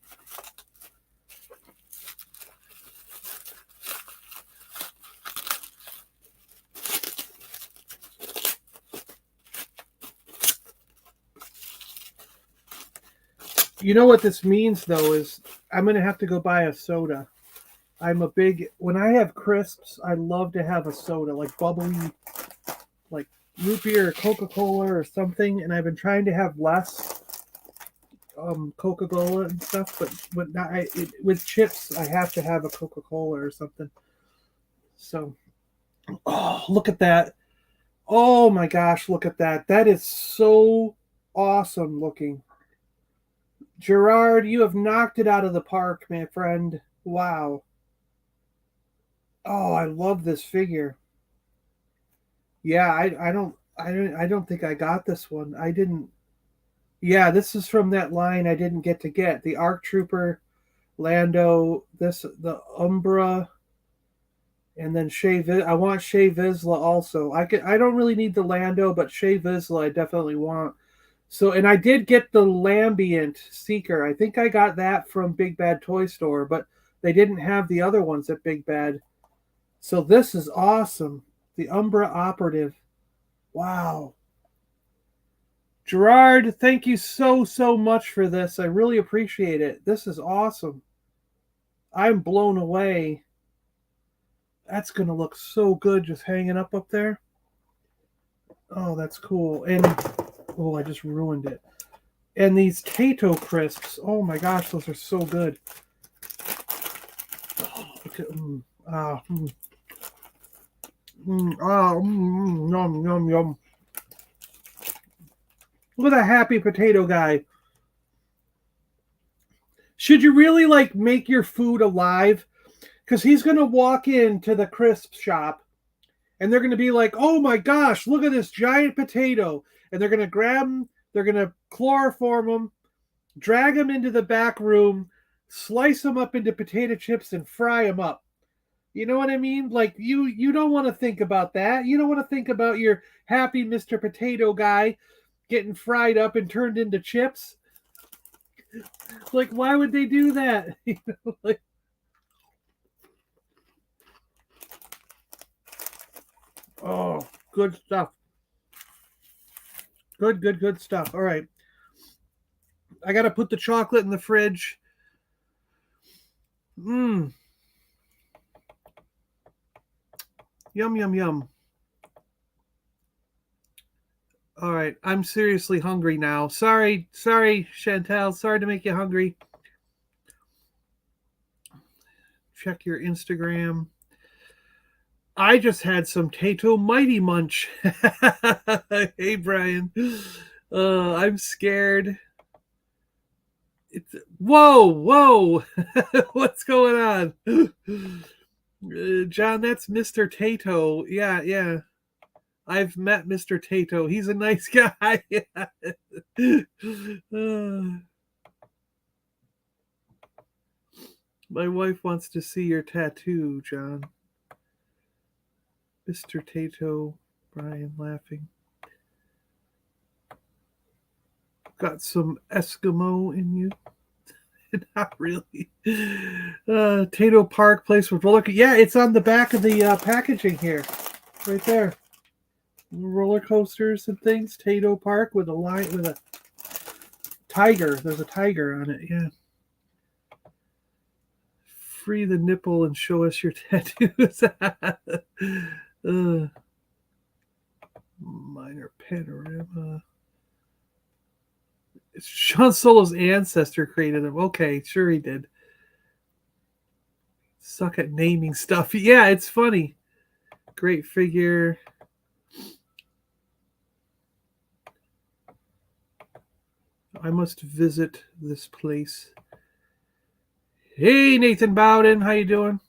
You know what this means, though, is I'm going to have to go buy a soda. When I have crisps, I love to have a soda, like bubbly, like root beer or Coca-Cola or something, and I've been trying to have less Coca-Cola and stuff, but not, with chips, I have to have a Coca-Cola or something. So, oh, look at that. Oh my gosh, look at that. That is so awesome looking. Gerard, you have knocked it out of the park, my friend. Wow. Oh, I love this figure. Yeah, I don't think I got this one. I didn't. Yeah, this is from that line I didn't get the ARC Trooper, Lando, the Umbra, and then I want Shea Vizsla also. I don't really need the Lando, but Shea Vizsla I definitely want. So, and I did get the Lambient Seeker. I think I got that from Big Bad Toy Store, but they didn't have the other ones at Big Bad. So this is awesome. The Umbra Operative. Wow. Gerard, thank you so much for this. I really appreciate it. This is awesome. I'm blown away. That's going to look so good just hanging up there. Oh, that's cool. And oh, I just ruined it. And these Tato crisps. Oh my gosh, those are so good. Oh, look at yum, yum, yum. Look at that happy potato guy. Should you really like make your food alive? Because he's going to walk into the crisp shop and they're going to be like, oh my gosh, look at this giant potato. And they're going to grab him, they're going to chloroform him, drag him into the back room, slice him up into potato chips and fry him up. You know what I mean? Like, you don't want to think about that. You don't want to think about your happy Mr. Potato guy getting fried up and turned into chips. Like, why would they do that? You know, like, oh, good stuff. Good stuff. All right. I got to put the chocolate in the fridge. Yum, yum, yum. All right. I'm seriously hungry now. Sorry, Chantal. Sorry to make you hungry. Check your Instagram. I just had some Tato Mighty Munch. Hey, Brian. I'm scared. Whoa. What's going on? John, that's Mr. Tato. Yeah. I've met Mr. Tato. He's a nice guy. My wife wants to see your tattoo, John. Mr. Tato, Brian laughing. Got some Eskimo in you. Not really. Tato Park place with roller. Yeah, it's on the back of the packaging here, right there. Roller coasters and things. Tato Park with a tiger. There's a tiger on it. Yeah. Free the nipple and show us your tattoos. Minor panorama. Sean Solo's ancestor created him. Okay, sure he did. Suck at naming stuff. Yeah, it's funny. Great figure. I must visit this place. Hey, Nathan Bowden, how you doing?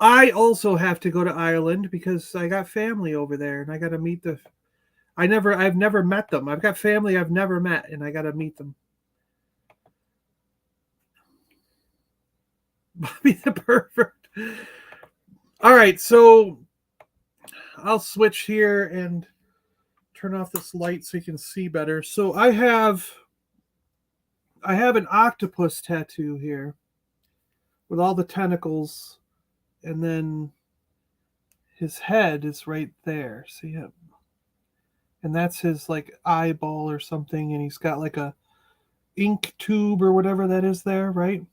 I also have to go to Ireland because I got family over there, and I got to meet I've never met them. I've got family I've never met, and I got to meet them. Bobby the pervert. All right, so I'll switch here and turn off this light so you can see better. So I have an octopus tattoo here with all the tentacles, and then his head is right there. See it? And that's his like eyeball or something, and he's got like a ink tube or whatever that is there, right?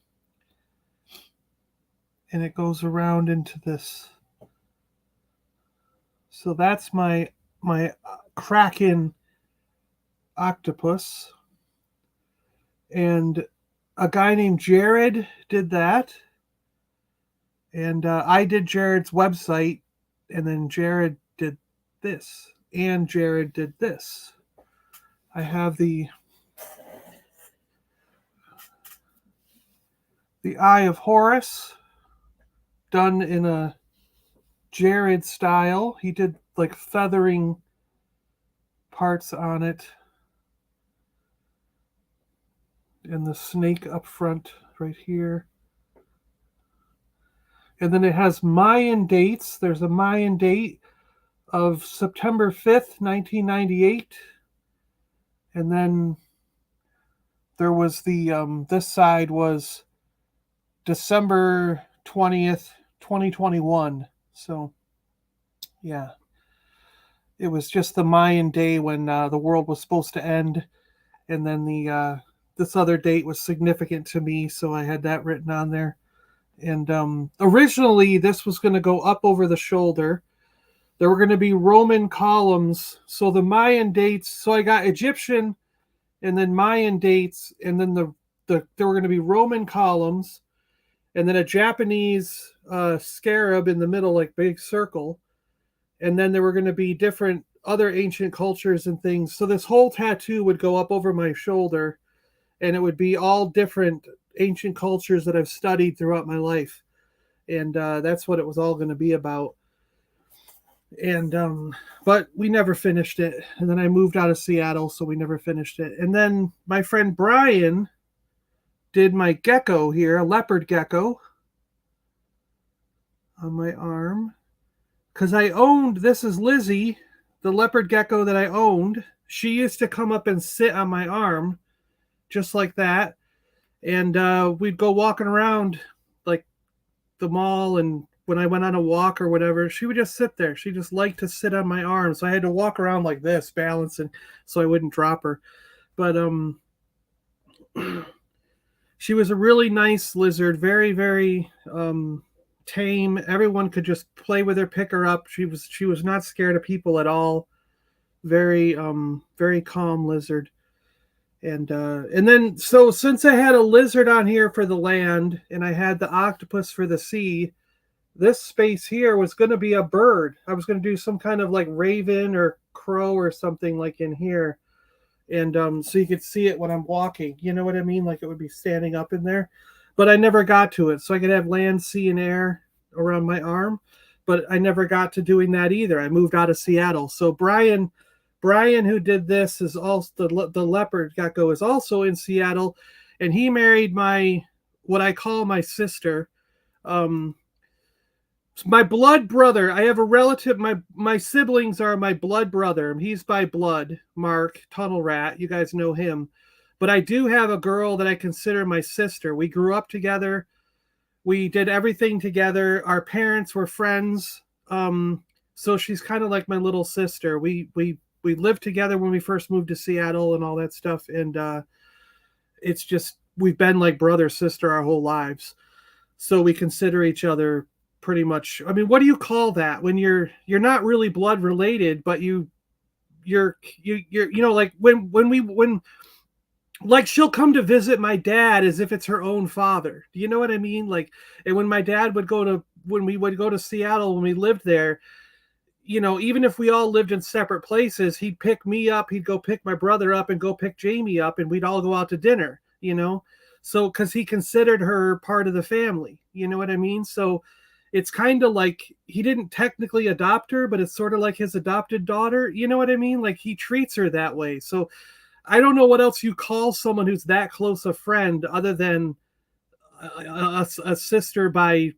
And it goes around into this. So that's my Kraken octopus. And a guy named Gerard did that. And I did Gerard's website, and then Gerard did this. And Gerard did this. I have the Eye of Horus done in a Gerard style. He did like feathering parts on it. And the snake up front right here. And then it has Mayan dates. There's a Mayan date of September 5th, 1998. And then there was the, this side was December 20th, 2021. So, yeah. It was just the Mayan day when the world was supposed to end. And then this other date was significant to me, so I had that written on there. And originally, this was going to go up over the shoulder. There were going to be Roman columns. So the Mayan dates, so I got Egyptian and then Mayan dates, and then there were going to be Roman columns, and then a Japanese scarab in the middle, like big circle. And then there were going to be different other ancient cultures and things. So this whole tattoo would go up over my shoulder, and it would be all different ancient cultures that I've studied throughout my life. And that's what it was all going to be about. And but we never finished it. And then I moved out of Seattle, so we never finished it. And then my friend Brian did my gecko here, a leopard gecko on my arm. Because I owned, this is Lizzie, the leopard gecko that I owned. She used to come up and sit on my arm, just like that. And we'd go walking around like the mall, and when I went on a walk or whatever, she would just sit there. She just liked to sit on my arm. So I had to walk around like this, balancing so I wouldn't drop her. But she was a really nice lizard, very, very tame. Everyone could just play with her, pick her up. She was not scared of people at all. Very very calm lizard. And then, so since I had a lizard on here for the land and I had the octopus for the sea, this space here was going to be a bird. I was going to do some kind of like raven or crow or something like in here. And so you could see it when I'm walking. You know what I mean? Like it would be standing up in there. But I never got to it. So I could have land, sea, and air around my arm. But I never got to doing that either. I moved out of Seattle. So Brian, who did this, is also the leopard gecko, is also in Seattle, and he married what I call my sister, my blood brother. I have a relative. My siblings are my blood brother. He's by blood, Mark Tunnel Rat. You guys know him, but I do have a girl that I consider my sister. We grew up together. We did everything together. Our parents were friends. So she's kind of like my little sister. We lived together when we first moved to Seattle and all that stuff. And it's just, we've been like brother, sister our whole lives. So we consider each other pretty much. I mean, what do you call that when you're not really blood related, but you're like when like she'll come to visit my dad as if it's her own father. Do you know what I mean? Like, and when my dad when we would go to Seattle, when we lived there, you know, even if we all lived in separate places, he'd pick me up, he'd go pick my brother up and go pick Jamie up, and we'd all go out to dinner, you know? So, because he considered her part of the family, you know what I mean? So it's kind of like he didn't technically adopt her, but it's sort of like his adopted daughter. You know what I mean? Like he treats her that way. So I don't know what else you call someone who's that close a friend other than a sister by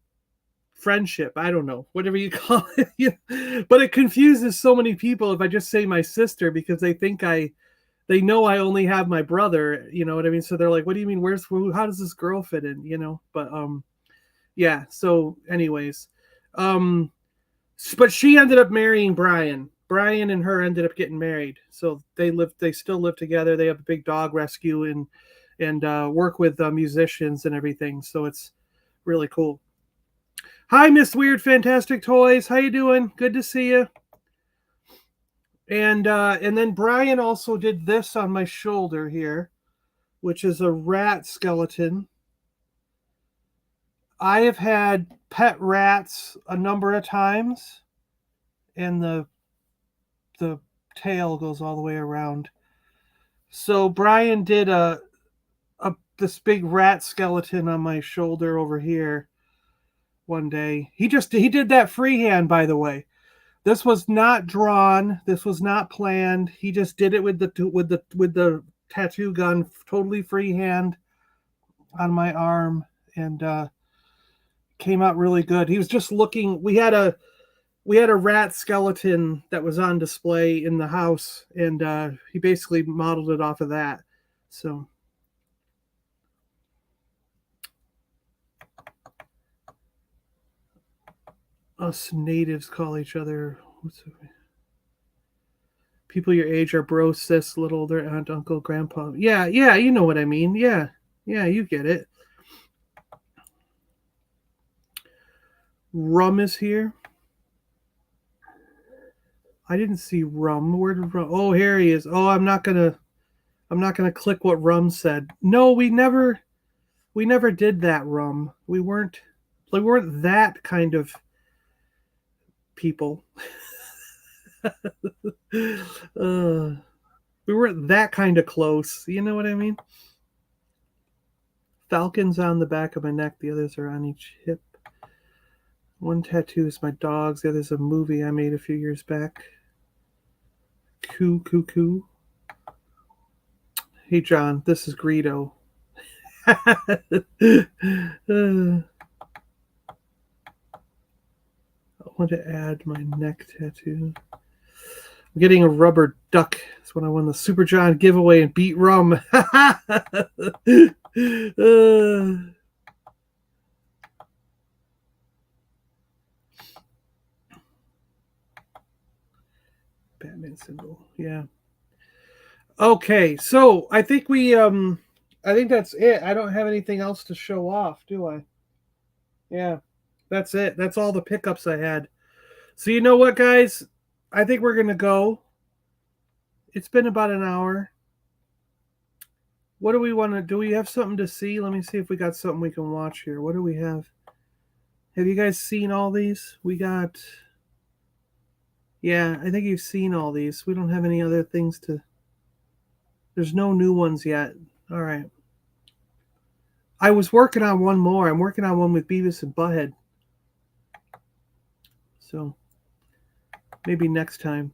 friendship. I don't know, whatever you call it. But it confuses so many people if I just say my sister, because they think they know I only have my brother. You know what I mean? So they're like, what do you mean? How does this girl fit in? You know, but yeah. So anyways, but she ended up marrying Brian. Brian and her ended up getting married. So they still live together. They have a big dog rescue and work with musicians and everything. So it's really cool. Hi, Miss Weird Fantastic Toys. How you doing? Good to see you. And then Brian also did this on my shoulder here, which is a rat skeleton. I have had pet rats a number of times, and the tail goes all the way around. So Brian did this big rat skeleton on my shoulder over here one day. He did that freehand, by the way. This was not drawn. This was not planned. He just did it with the tattoo gun, totally freehand on my arm, and came out really good. He was just looking. We had a rat skeleton that was on display in the house, and he basically modeled it off of that. So. Us natives call each other people your age are bro, sis, little older, aunt, uncle, grandpa. Yeah, you know what I mean. Yeah, you get it. Rum is here. I didn't see Rum. Where did Rum? Oh, here he is. Oh, I'm not gonna click what Rum said. No, we never did that, Rum. We weren't that kind of people. We weren't that kind of close. You know what I mean? Falcons on the back of my neck. The others are on each hip. One tattoo is my dog's. The other's a movie I made a few years back. Coo. Hey, John, this is Greedo. I want to add my neck tattoo. I'm getting a rubber duck. That's when I won the Super John giveaway and beat Rum. Batman symbol. Yeah. Okay, so I think that's it. I don't have anything else to show off, do I? Yeah. That's it. That's all the pickups I had. So you know what, guys? I think we're going to go. It's been about an hour. What do we want to do? We have something to see? Let me see if we got something we can watch here. What do we have? Have you guys seen all these? We got... Yeah, I think you've seen all these. We don't have any other things to... There's no new ones yet. All right. I was working on one more. I'm working on one with Beavis and Butthead. So maybe next time.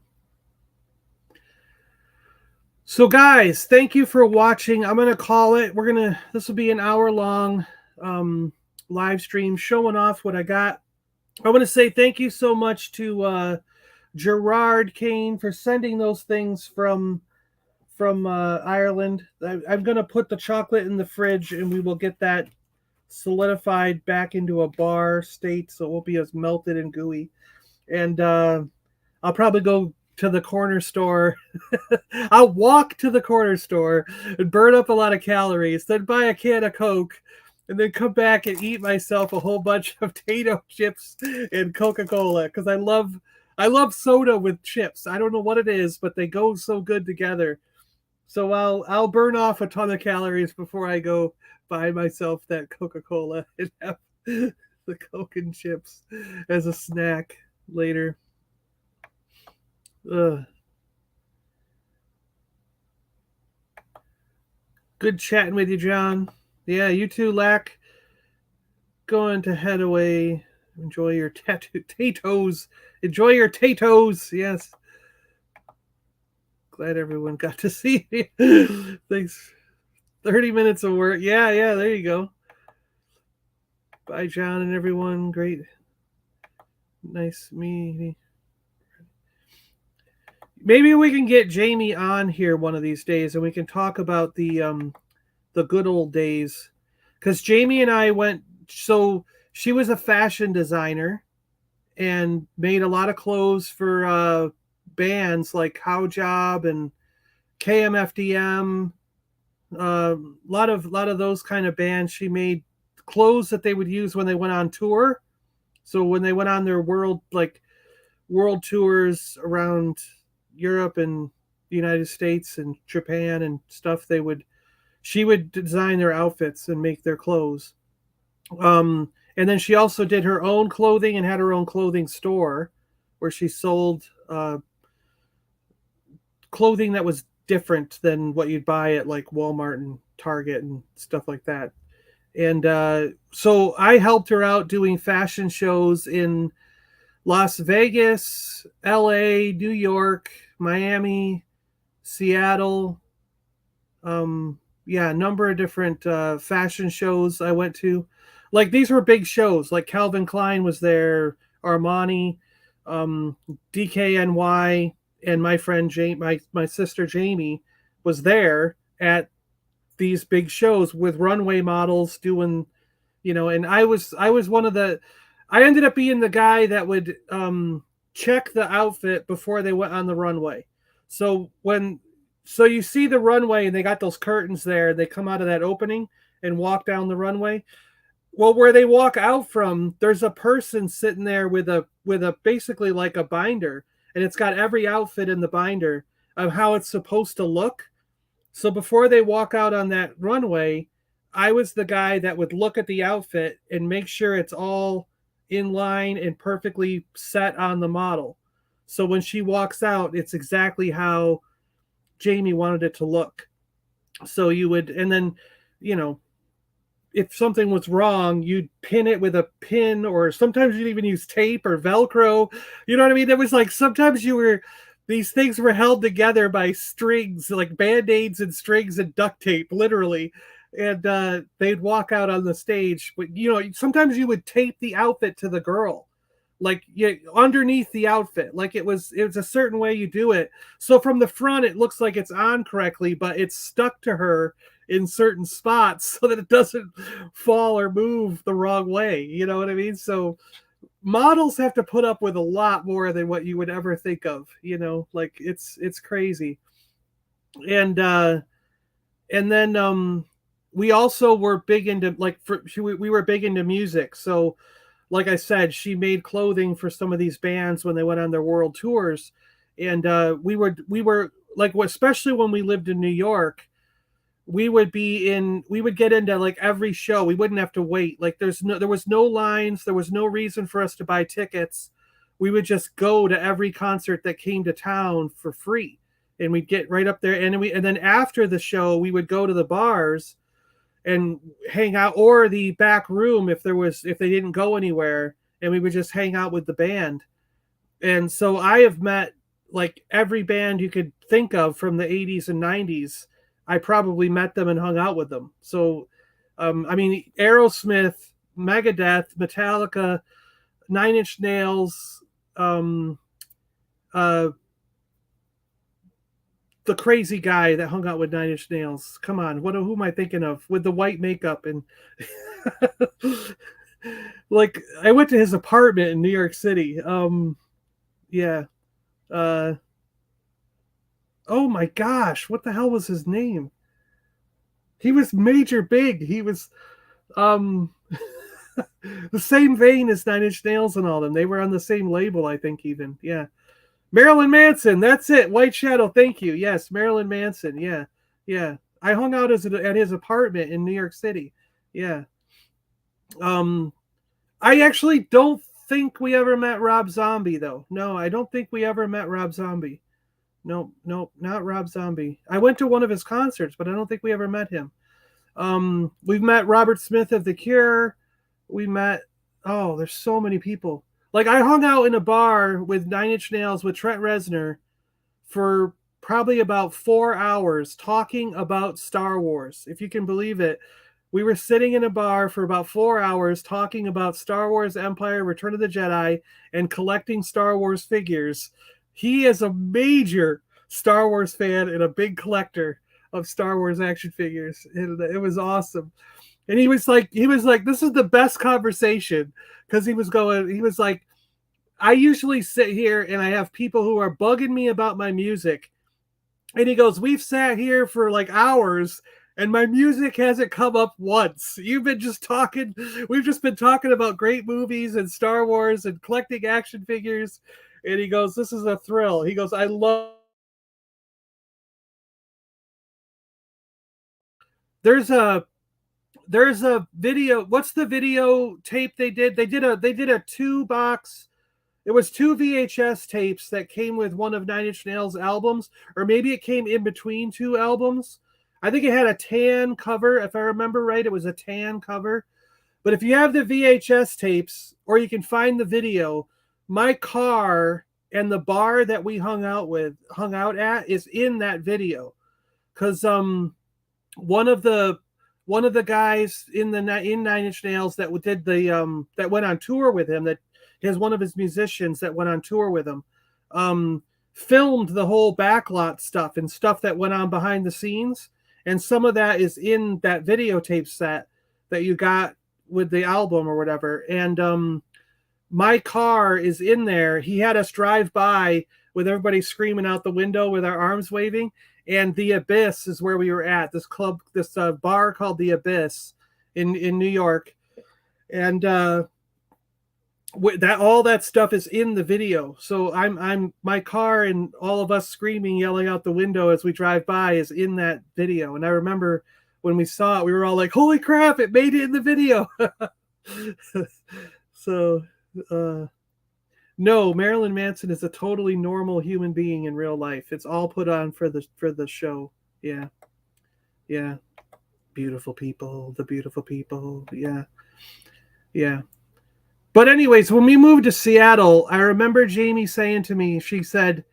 So guys, thank you for watching. I'm going to call it. This will be an hour-long live stream showing off what I got. I want to say thank you so much to Gerard Kane for sending those things from Ireland. I'm going to put the chocolate in the fridge, and we will get that solidified back into a bar state, so it won't be as melted and gooey. And I'll probably go to the corner store. I'll walk to the corner store and burn up a lot of calories, then buy a can of Coke, and then come back and eat myself a whole bunch of potato chips and Coca-Cola, because I love soda with chips. I don't know what it is, but they go so good together. So I'll burn off a ton of calories before I go buy myself that Coca-Cola and have the Coke and chips as a snack later. Ugh. Good chatting with you, John. Yeah, you too, Lack. Going to head away Enjoy your potatoes. Enjoy your potatoes. Yes. Glad everyone got to see you. Thanks. 30 minutes of work. Yeah, there you go. Bye, John and everyone. Great. Nice meeting. Maybe we can get Jamie on here one of these days and we can talk about the good old days. Because Jamie and I went, so she was a fashion designer and made a lot of clothes for bands like How Job and KMFDM. A lot of those kind of bands. She made clothes that they would use when they went on tour. So when they went on their world tours around Europe and the United States and Japan and stuff, she would design their outfits and make their clothes. And then she also did her own clothing and had her own clothing store where she sold clothing that was different than what you'd buy at like Walmart and Target and stuff like that. And so I helped her out doing fashion shows in Las Vegas, LA, New York, Miami, Seattle. A number of different fashion shows I went to. Like these were big shows. Like Calvin Klein was there, Armani, DKNY, and my friend my sister Jamie was there at these big shows with runway models doing, and I was one of the. I ended up being the guy that would check the outfit before they went on the runway. So you see the runway and they got those curtains there. They come out of that opening and walk down the runway. Well, where they walk out from, there's a person sitting there with a basically like a binder, and it's got every outfit in the binder of how it's supposed to look. So before they walk out on that runway, I was the guy that would look at the outfit and make sure it's all in line and perfectly set on the model. So when she walks out, it's exactly how Jamie wanted it to look. So you would, and then, if something was wrong, you'd pin it with a pin, or sometimes you'd even use tape or Velcro. You know what I mean? It was like sometimes these things were held together by strings, like Band-Aids and strings and duct tape, literally. And they'd walk out on the stage. But, sometimes you would tape the outfit to the girl, like underneath the outfit. Like it was a certain way you do it. So from the front, it looks like it's on correctly, but it's stuck to her in certain spots so that it doesn't fall or move the wrong way. You know what I mean? So models have to put up with a lot more than what you would ever think of, like it's crazy. And then we also were big into we were big into music. So like I said, she made clothing for some of these bands when they went on their world tours. And we were like, especially when we lived in New York, we would get into like every show. We wouldn't have to wait. Like there was no lines. There was no reason for us to buy tickets. We would just go to every concert that came to town for free. And we'd get right up there. And then after the show, we would go to the bars and hang out, or the back room if they didn't go anywhere, and we would just hang out with the band. And so I have met like every band you could think of from the 80s and 90s. I probably met them and hung out with them. So, Aerosmith, Megadeth, Metallica, Nine Inch Nails, the crazy guy that hung out with Nine Inch Nails. Come on, who am I thinking of with the white makeup and like I went to his apartment in New York City. Oh my gosh, what the hell was his name? He was major big. He was the same vein as Nine Inch Nails and all them. They were on the same label, I think, even. Yeah. Marilyn Manson, that's it. White Shadow, thank you. Yes, Marilyn Manson. Yeah. I hung out at his apartment in New York City. Yeah. I actually don't think we ever met Rob Zombie, though. No, I don't think we ever met Rob Zombie. No, not Rob Zombie. I went to one of his concerts, but I don't think we ever met him. We've met Robert Smith of The Cure. We met Oh, there's so many people. Like I hung out in a bar with Nine Inch Nails with Trent Reznor for probably about 4 hours talking about Star Wars. If you can believe it, we were sitting in a bar for about 4 hours talking about Star Wars Empire, Return of the Jedi, and collecting Star Wars figures. He is a major Star Wars fan and a big collector of Star Wars action figures. It was awesome. And he was like, this is the best conversation because he was like, I usually sit here and I have people who are bugging me about my music. And he goes, we've sat here for like hours and my music hasn't come up once. You've been just talking. We've just been talking about great movies and Star Wars and collecting action figures. And he goes, this is a thrill. He goes, I love. There's a video. What's the video tape they did? They did a 2 box. It was 2 VHS tapes that came with one of Nine Inch Nails albums, or maybe it came in between 2 albums. I think it had a tan cover. If I remember right, it was a tan cover. But if you have the VHS tapes, or you can find the video, my car and the bar that we hung out at is in that video. Because one of the guys in Nine Inch Nails that did that went on tour with him, that has one of his musicians that went on tour with him, filmed the whole backlot stuff and stuff that went on behind the scenes, and some of that is in that videotape set that you got with the album or whatever. And my car is in there. He had us drive by with everybody screaming out the window with our arms waving. And the Abyss is where we were at, this bar called the Abyss in New York. And all that stuff is in the video. So I'm my car and all of us screaming, yelling out the window as we drive by is in that video. And I remember when we saw it, we were all like, holy crap, it made it in the video. So no, Marilyn Manson is a totally normal human being in real life. It's all put on for the show. Yeah. Yeah. Beautiful people, the beautiful people. Yeah. Yeah. But anyways, when we moved to Seattle, I remember Jamie saying to me, she said,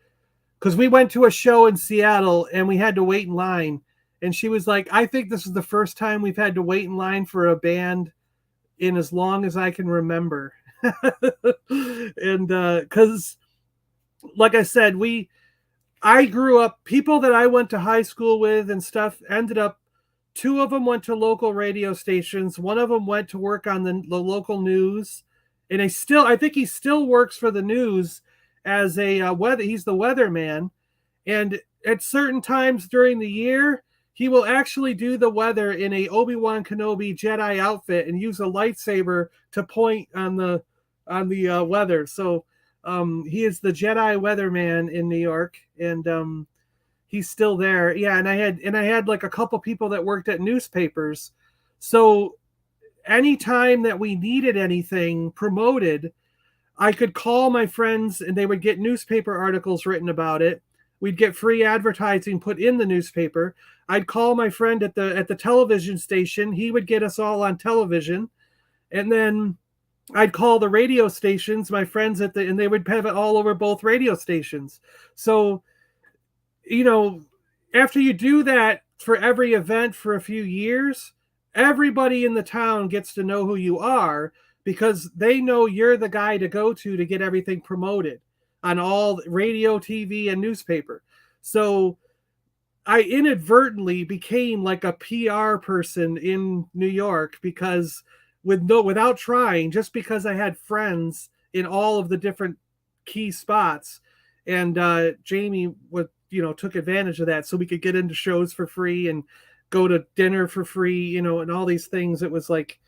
because we went to a show in Seattle and we had to wait in line. And she was like, I think this is the first time we've had to wait in line for a band in as long as I can remember. And because like I said, I grew up, people that I went to high school with and stuff ended up, 2 of them went to local radio stations, one of them went to work on the local news, and I think he still works for the news as he's the weatherman. And at certain times during the year, he will actually do the weather in a Obi-Wan Kenobi Jedi outfit and use a lightsaber to point on the weather. So he is the Jedi weatherman in New York, and he's still there. Yeah, and I had like a couple people that worked at newspapers. So anytime that we needed anything promoted, I could call my friends and they would get newspaper articles written about it. We'd get free advertising put in the newspaper. I'd call my friend at the television station. He would get us all on television. And then I'd call the radio stations, my friends and they would have it all over both radio stations. So, after you do that for every event for a few years, everybody in the town gets to know who you are because they know you're the guy to go to get everything promoted on all radio, TV, and newspaper. So I inadvertently became like a PR person in New York because without trying, just because I had friends in all of the different key spots, and Jamie took advantage of that so we could get into shows for free and go to dinner for free, and all these things. It was like,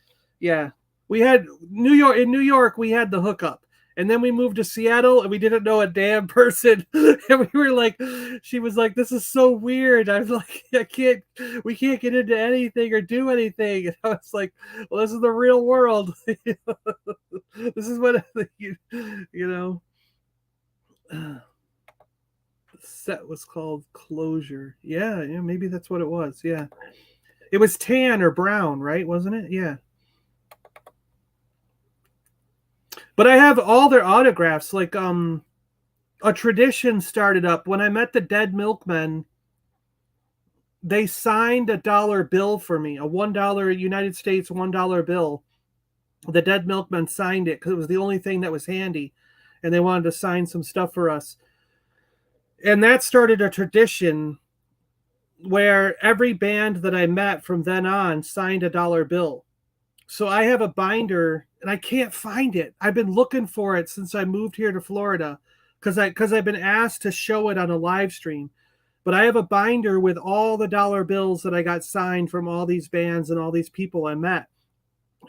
yeah, we had New York, we had the hookup. And then we moved to Seattle and we didn't know a damn person. And we were like, she was like, this is so weird. I was like, we can't get into anything or do anything. And I was like, well, this is the real world. This is what, the set was called Closure. Yeah, maybe that's what it was. Yeah. It was tan or brown, right? Wasn't it? Yeah. But I have all their autographs. Like a tradition started up when I met the Dead Milkmen. They signed a dollar bill for me, a $1 United States $1 bill. The Dead Milkmen signed it because it was the only thing that was handy, and they wanted to sign some stuff for us. And that started a tradition where every band that I met from then on signed a dollar bill. So I have a binder, and I can't find it. I've been looking for it since I moved here to Florida because I've been asked to show it on a live stream. But I have a binder with all the dollar bills that I got signed from all these bands and all these people I met.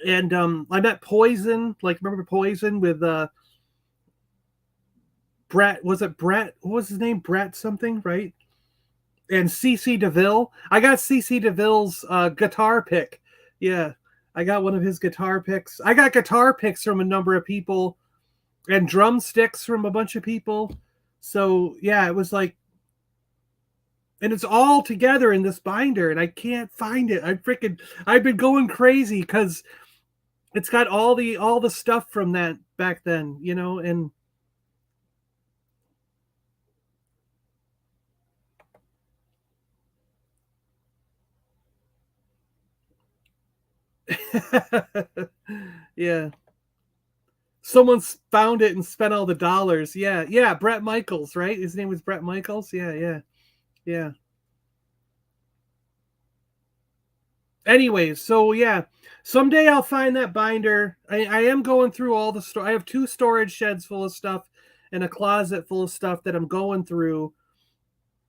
And I met Poison, like remember Poison with Brett, was it Brett? What was his name? Brett something, right? And CC DeVille. I got CC DeVille's guitar pick. Yeah, I got one of his guitar picks. I got guitar picks from a number of people and drumsticks from a bunch of people. So yeah, it was like, and it's all together in this binder, and I can't find it. I've been going crazy because it's got all the stuff from that back then, you know, and yeah. Someone's found it and spent all the dollars. Yeah, yeah, Brett Michaels, right? His name was Brett Michaels. Yeah, yeah, yeah. Anyways, so yeah, someday I'll find that binder. I am going through all the I have 2 storage sheds full of stuff and a closet full of stuff that I'm going through,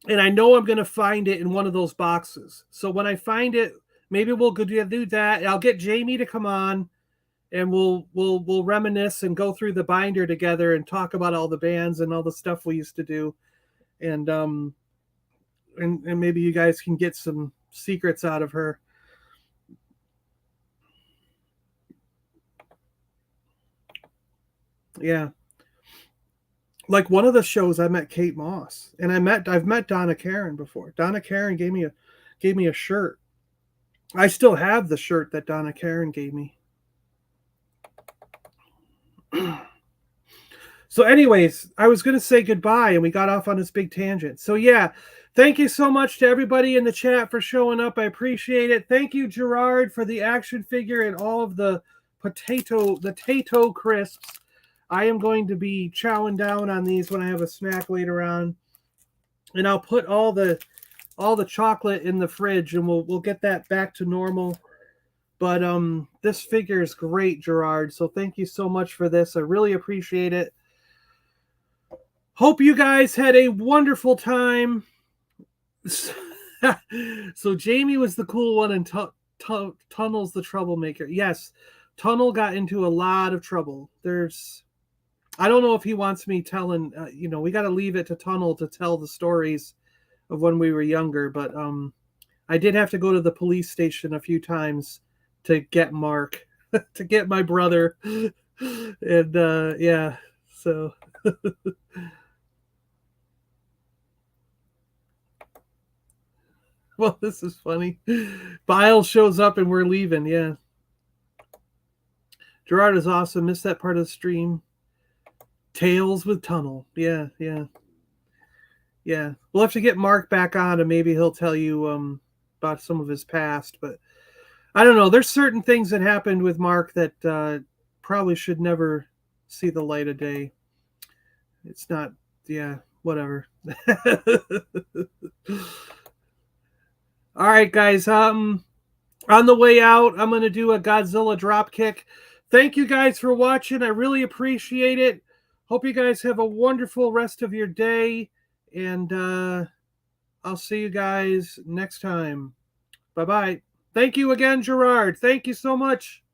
and I know I'm going to find it in one of those boxes. So when I find it, maybe we'll go do that. I'll get Jamie to come on, and we'll reminisce and go through the binder together and talk about all the bands and all the stuff we used to do, and and maybe you guys can get some secrets out of her. Yeah. Like one of the shows I met Kate Moss, and I've met Donna Karen before. Donna Karen gave me a shirt. I still have the shirt that Donna Karen gave me. So anyways, I was going to say goodbye and we got off on this big tangent. So yeah, thank you so much to everybody in the chat for showing up. I appreciate it. Thank you, Gerard, for the action figure and all of the potato crisps. I am going to be chowing down on these when I have a snack later on. And I'll put all the chocolate in the fridge and we'll get that back to normal. But this figure is great, Gerard. So thank you so much for this. I really appreciate it. Hope you guys had a wonderful time. So Jamie was the cool one and Tunnel's the troublemaker. Yes, Tunnel got into a lot of trouble. I don't know if he wants me telling, we got to leave it to Tunnel to tell the stories of when we were younger. But I did have to go to the police station a few times to get Mark, to get my brother. And yeah, so... Well, this is funny. Bile shows up and we're leaving. Yeah. Gerard is awesome. Missed that part of the stream. Tales with Tunnel. Yeah, yeah. Yeah. We'll have to get Mark back on and maybe he'll tell you about some of his past. But I don't know. There's certain things that happened with Mark that probably should never see the light of day. It's not, yeah, whatever. All right, guys. On the way out, I'm going to do a Godzilla drop kick. Thank you guys for watching. I really appreciate it. Hope you guys have a wonderful rest of your day. And I'll see you guys next time. Bye-bye. Thank you again, Gerard. Thank you so much.